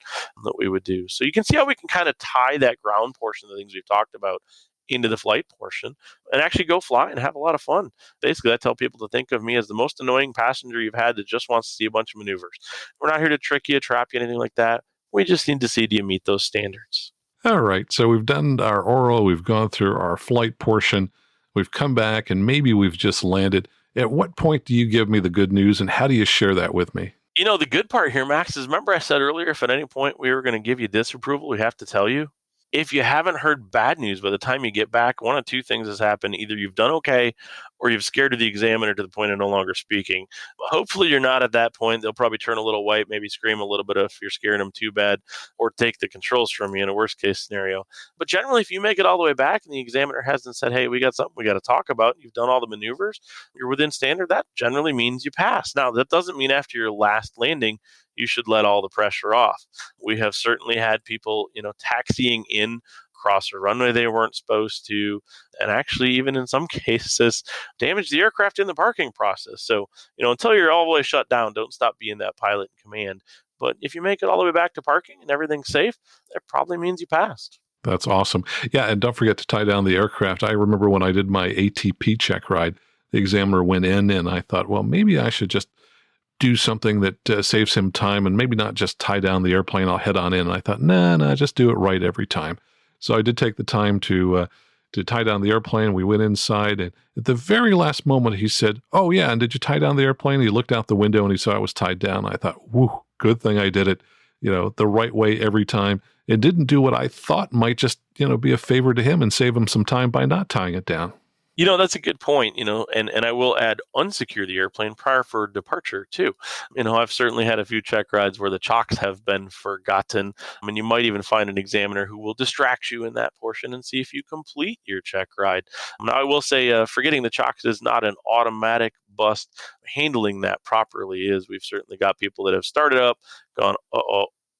that we would do. So you can see how we can kind of tie that ground portion of the things we've talked about into the flight portion and actually go fly and have a lot of fun. Basically, I tell people to think of me as the most annoying passenger you've had that just wants to see a bunch of maneuvers. We're not here to trick you, trap you, anything like that. We just need to see, do you meet those standards? All right. So we've done our oral, we've gone through our flight portion. We've come back and maybe we've just landed. At what point do you give me the good news and how do you share that with me? The good part here, Max, is remember I said earlier, if at any point we were going to give you disapproval, we have to tell you. If you haven't heard bad news by the time you get back, one of 2 things has happened. Either you've done okay or you've scared the examiner to the point of no longer speaking. Hopefully you're not at that point. They'll probably turn a little white, maybe scream a little bit if you're scaring them too bad, or take the controls from you in a worst case scenario. But generally, if you make it all the way back and the examiner hasn't said, hey, we got something we got to talk about, you've done all the maneuvers, you're within standard, that generally means you pass. Now, that doesn't mean after your last landing, you should let all the pressure off. We have certainly had people, taxiing in across a runway they weren't supposed to, and actually even in some cases damage the aircraft in the parking process. So, until you're all the way shut down, don't stop being that pilot in command. But if you make it all the way back to parking and everything's safe, that probably means you passed. That's awesome. Yeah, and don't forget to tie down the aircraft. I remember when I did my ATP Checkride, the examiner went in and I thought, well, maybe I should just do something that saves him time and maybe not just tie down the airplane. I'll head on in. And I thought, nah, just do it right every time. So I did take the time to tie down the airplane. We went inside, and at the very last moment, he said, oh, yeah, and did you tie down the airplane? He looked out the window, and he saw I was tied down. I thought, whoo, good thing I did it, the right way every time. It didn't do what I thought might just, be a favor to him and save him some time by not tying it down. That's a good point, and I will add unsecure the airplane prior for departure too. I've certainly had a few check rides where the chocks have been forgotten. You might even find an examiner who will distract you in that portion and see if you complete your check ride. Now, I will say forgetting the chocks is not an automatic bust. Handling that properly is. We've certainly got people that have started up, gone,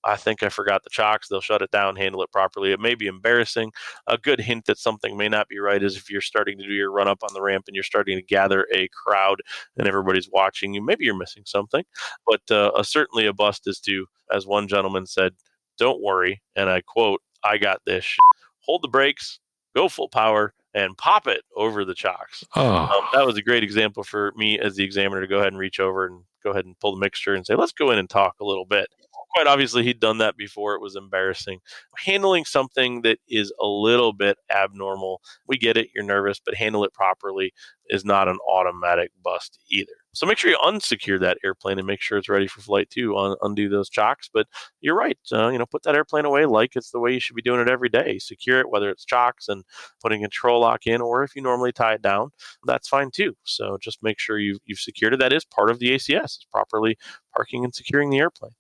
I think I forgot the chocks. They'll shut it down, handle it properly. It may be embarrassing. A good hint that something may not be right is if you're starting to do your run up on the ramp and you're starting to gather a crowd and everybody's watching you. Maybe you're missing something. But certainly a bust is to, as one gentleman said, don't worry. And I quote, I got this. Hold the brakes, go full power, and pop it over the chocks. That was a great example for me as the examiner to go ahead and reach over and go ahead and pull the mixture and say, let's go in and talk a little bit. quite obviously he'd done that before. It was embarrassing. Handling something that is a little bit abnormal, we get it, you're nervous, but handle it properly is not an automatic bust either. So make sure you unsecure that airplane and make sure it's ready for flight too. Undo those chocks. But you're right. Put that airplane away like it's the way you should be doing it every day. Secure it, whether it's chocks and putting a control lock in, or if you normally tie it down, that's fine too. So just make sure you've secured it. That is part of the ACS, is properly parking and securing the airplane.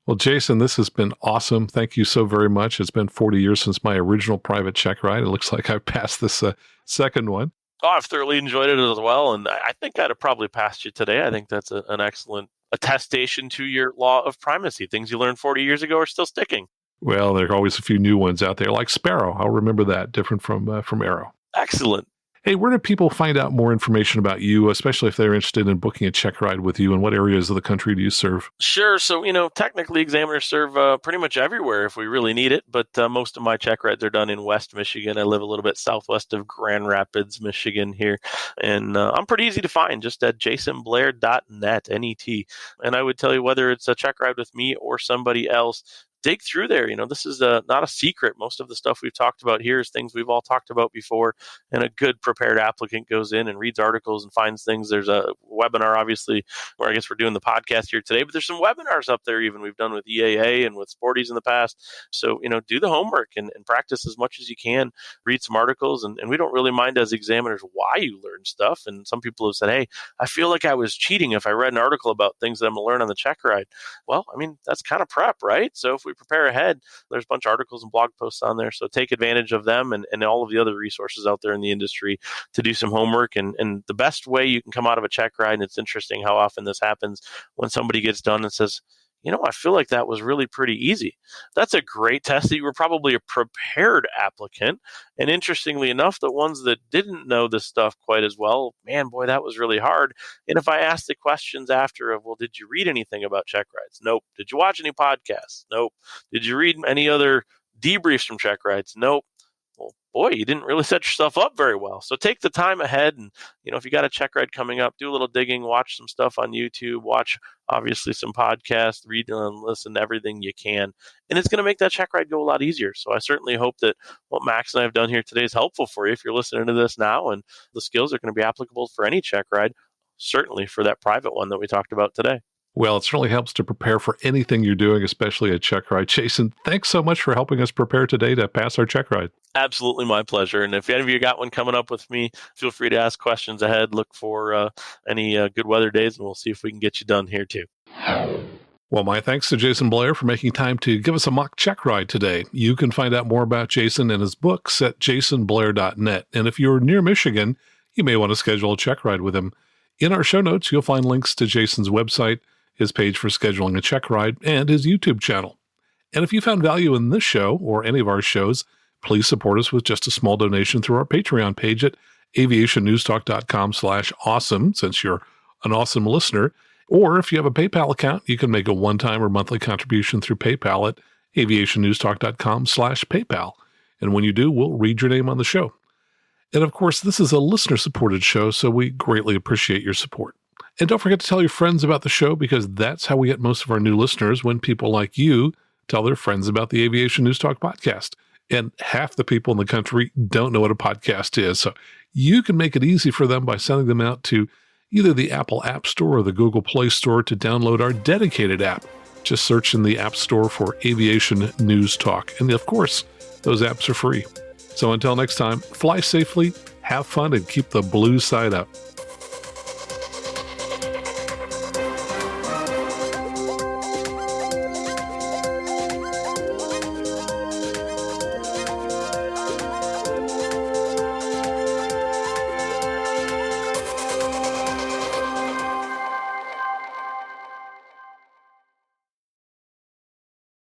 Well, Jason, this has been awesome. Thank you so very much. It's been 40 years since my original private Checkride. It looks like I've passed this second one. Oh, I've thoroughly enjoyed it as well, and I think I'd have probably passed you today. I think that's an excellent attestation to your law of primacy. Things you learned 40 years ago are still sticking. Well, there are always a few new ones out there, like Sparrow. I'll remember that, different from Arrow. Excellent. Hey, where do people find out more information about you, especially if they're interested in booking a Checkride with you, and what areas of the country do you serve? Sure. So, technically examiners serve pretty much everywhere if we really need it, but most of my Checkrides are done in West Michigan. I live a little bit southwest of Grand Rapids, Michigan here, and I'm pretty easy to find, just at jasonblair.net, N-E-T. And I would tell you, whether it's a Checkride with me or somebody else, dig through there. This is not a secret. Most of the stuff we've talked about here is things we've all talked about before, and a good prepared applicant goes in and reads articles and finds things. There's a webinar, obviously, where I guess we're doing the podcast here today, but there's some webinars up there even we've done with EAA and with Sporties in the past. So, do the homework and practice as much as you can, read some articles, and we don't really mind as examiners why you learn stuff. And some people have said, hey, I feel like I was cheating if I read an article about things that I'm going to learn on the Checkride. Well, that's kind of prep, right? So if we prepare ahead, there's a bunch of articles and blog posts on there. So take advantage of them and all of the other resources out there in the industry to do some homework. And the best way you can come out of a Checkride, and it's interesting how often this happens when somebody gets done and says, I feel like that was really pretty easy. That's a great test that you were probably a prepared applicant. And interestingly enough, the ones that didn't know this stuff quite as well, man, boy, that was really hard. And if I asked the questions after of, well, did you read anything about Checkrides? Nope. Did you watch any podcasts? Nope. Did you read any other debriefs from Checkrides? Nope. Well, boy, you didn't really set yourself up very well. So take the time ahead, and if you got a Checkride coming up, do a little digging, watch some stuff on YouTube, watch obviously some podcasts, read and listen to everything you can, and it's going to make that Checkride go a lot easier. So I certainly hope that what Max and I have done here today is helpful for you if you're listening to this now, and the skills are going to be applicable for any Checkride, certainly for that private one that we talked about today. Well, it certainly helps to prepare for anything you're doing, especially a Checkride. Jason, thanks so much for helping us prepare today to pass our Checkride. Absolutely my pleasure. And if any of you got one coming up with me, feel free to ask questions ahead. Look for any good weather days, and we'll see if we can get you done here too. Well, my thanks to Jason Blair for making time to give us a mock Checkride today. You can find out more about Jason and his books at jasonblair.net. And if you're near Michigan, you may want to schedule a Checkride with him. In our show notes, you'll find links to Jason's website, his page for scheduling a Checkride, and his YouTube channel. And if you found value in this show or any of our shows, please support us with just a small donation through our Patreon page at aviationnewstalk.com/awesome, since you're an awesome listener. Or if you have a PayPal account, you can make a one-time or monthly contribution through PayPal at aviationnewstalk.com/PayPal. And when you do, we'll read your name on the show. And of course, this is a listener-supported show, so we greatly appreciate your support. And don't forget to tell your friends about the show, because that's how we get most of our new listeners, when people like you tell their friends about the Aviation News Talk podcast. And half the people in the country don't know what a podcast is. So you can make it easy for them by sending them out to either the Apple App Store or the Google Play Store to download our dedicated app. Just search in the App Store for Aviation News Talk. And of course, those apps are free. So until next time, fly safely, have fun, and keep the blue side up.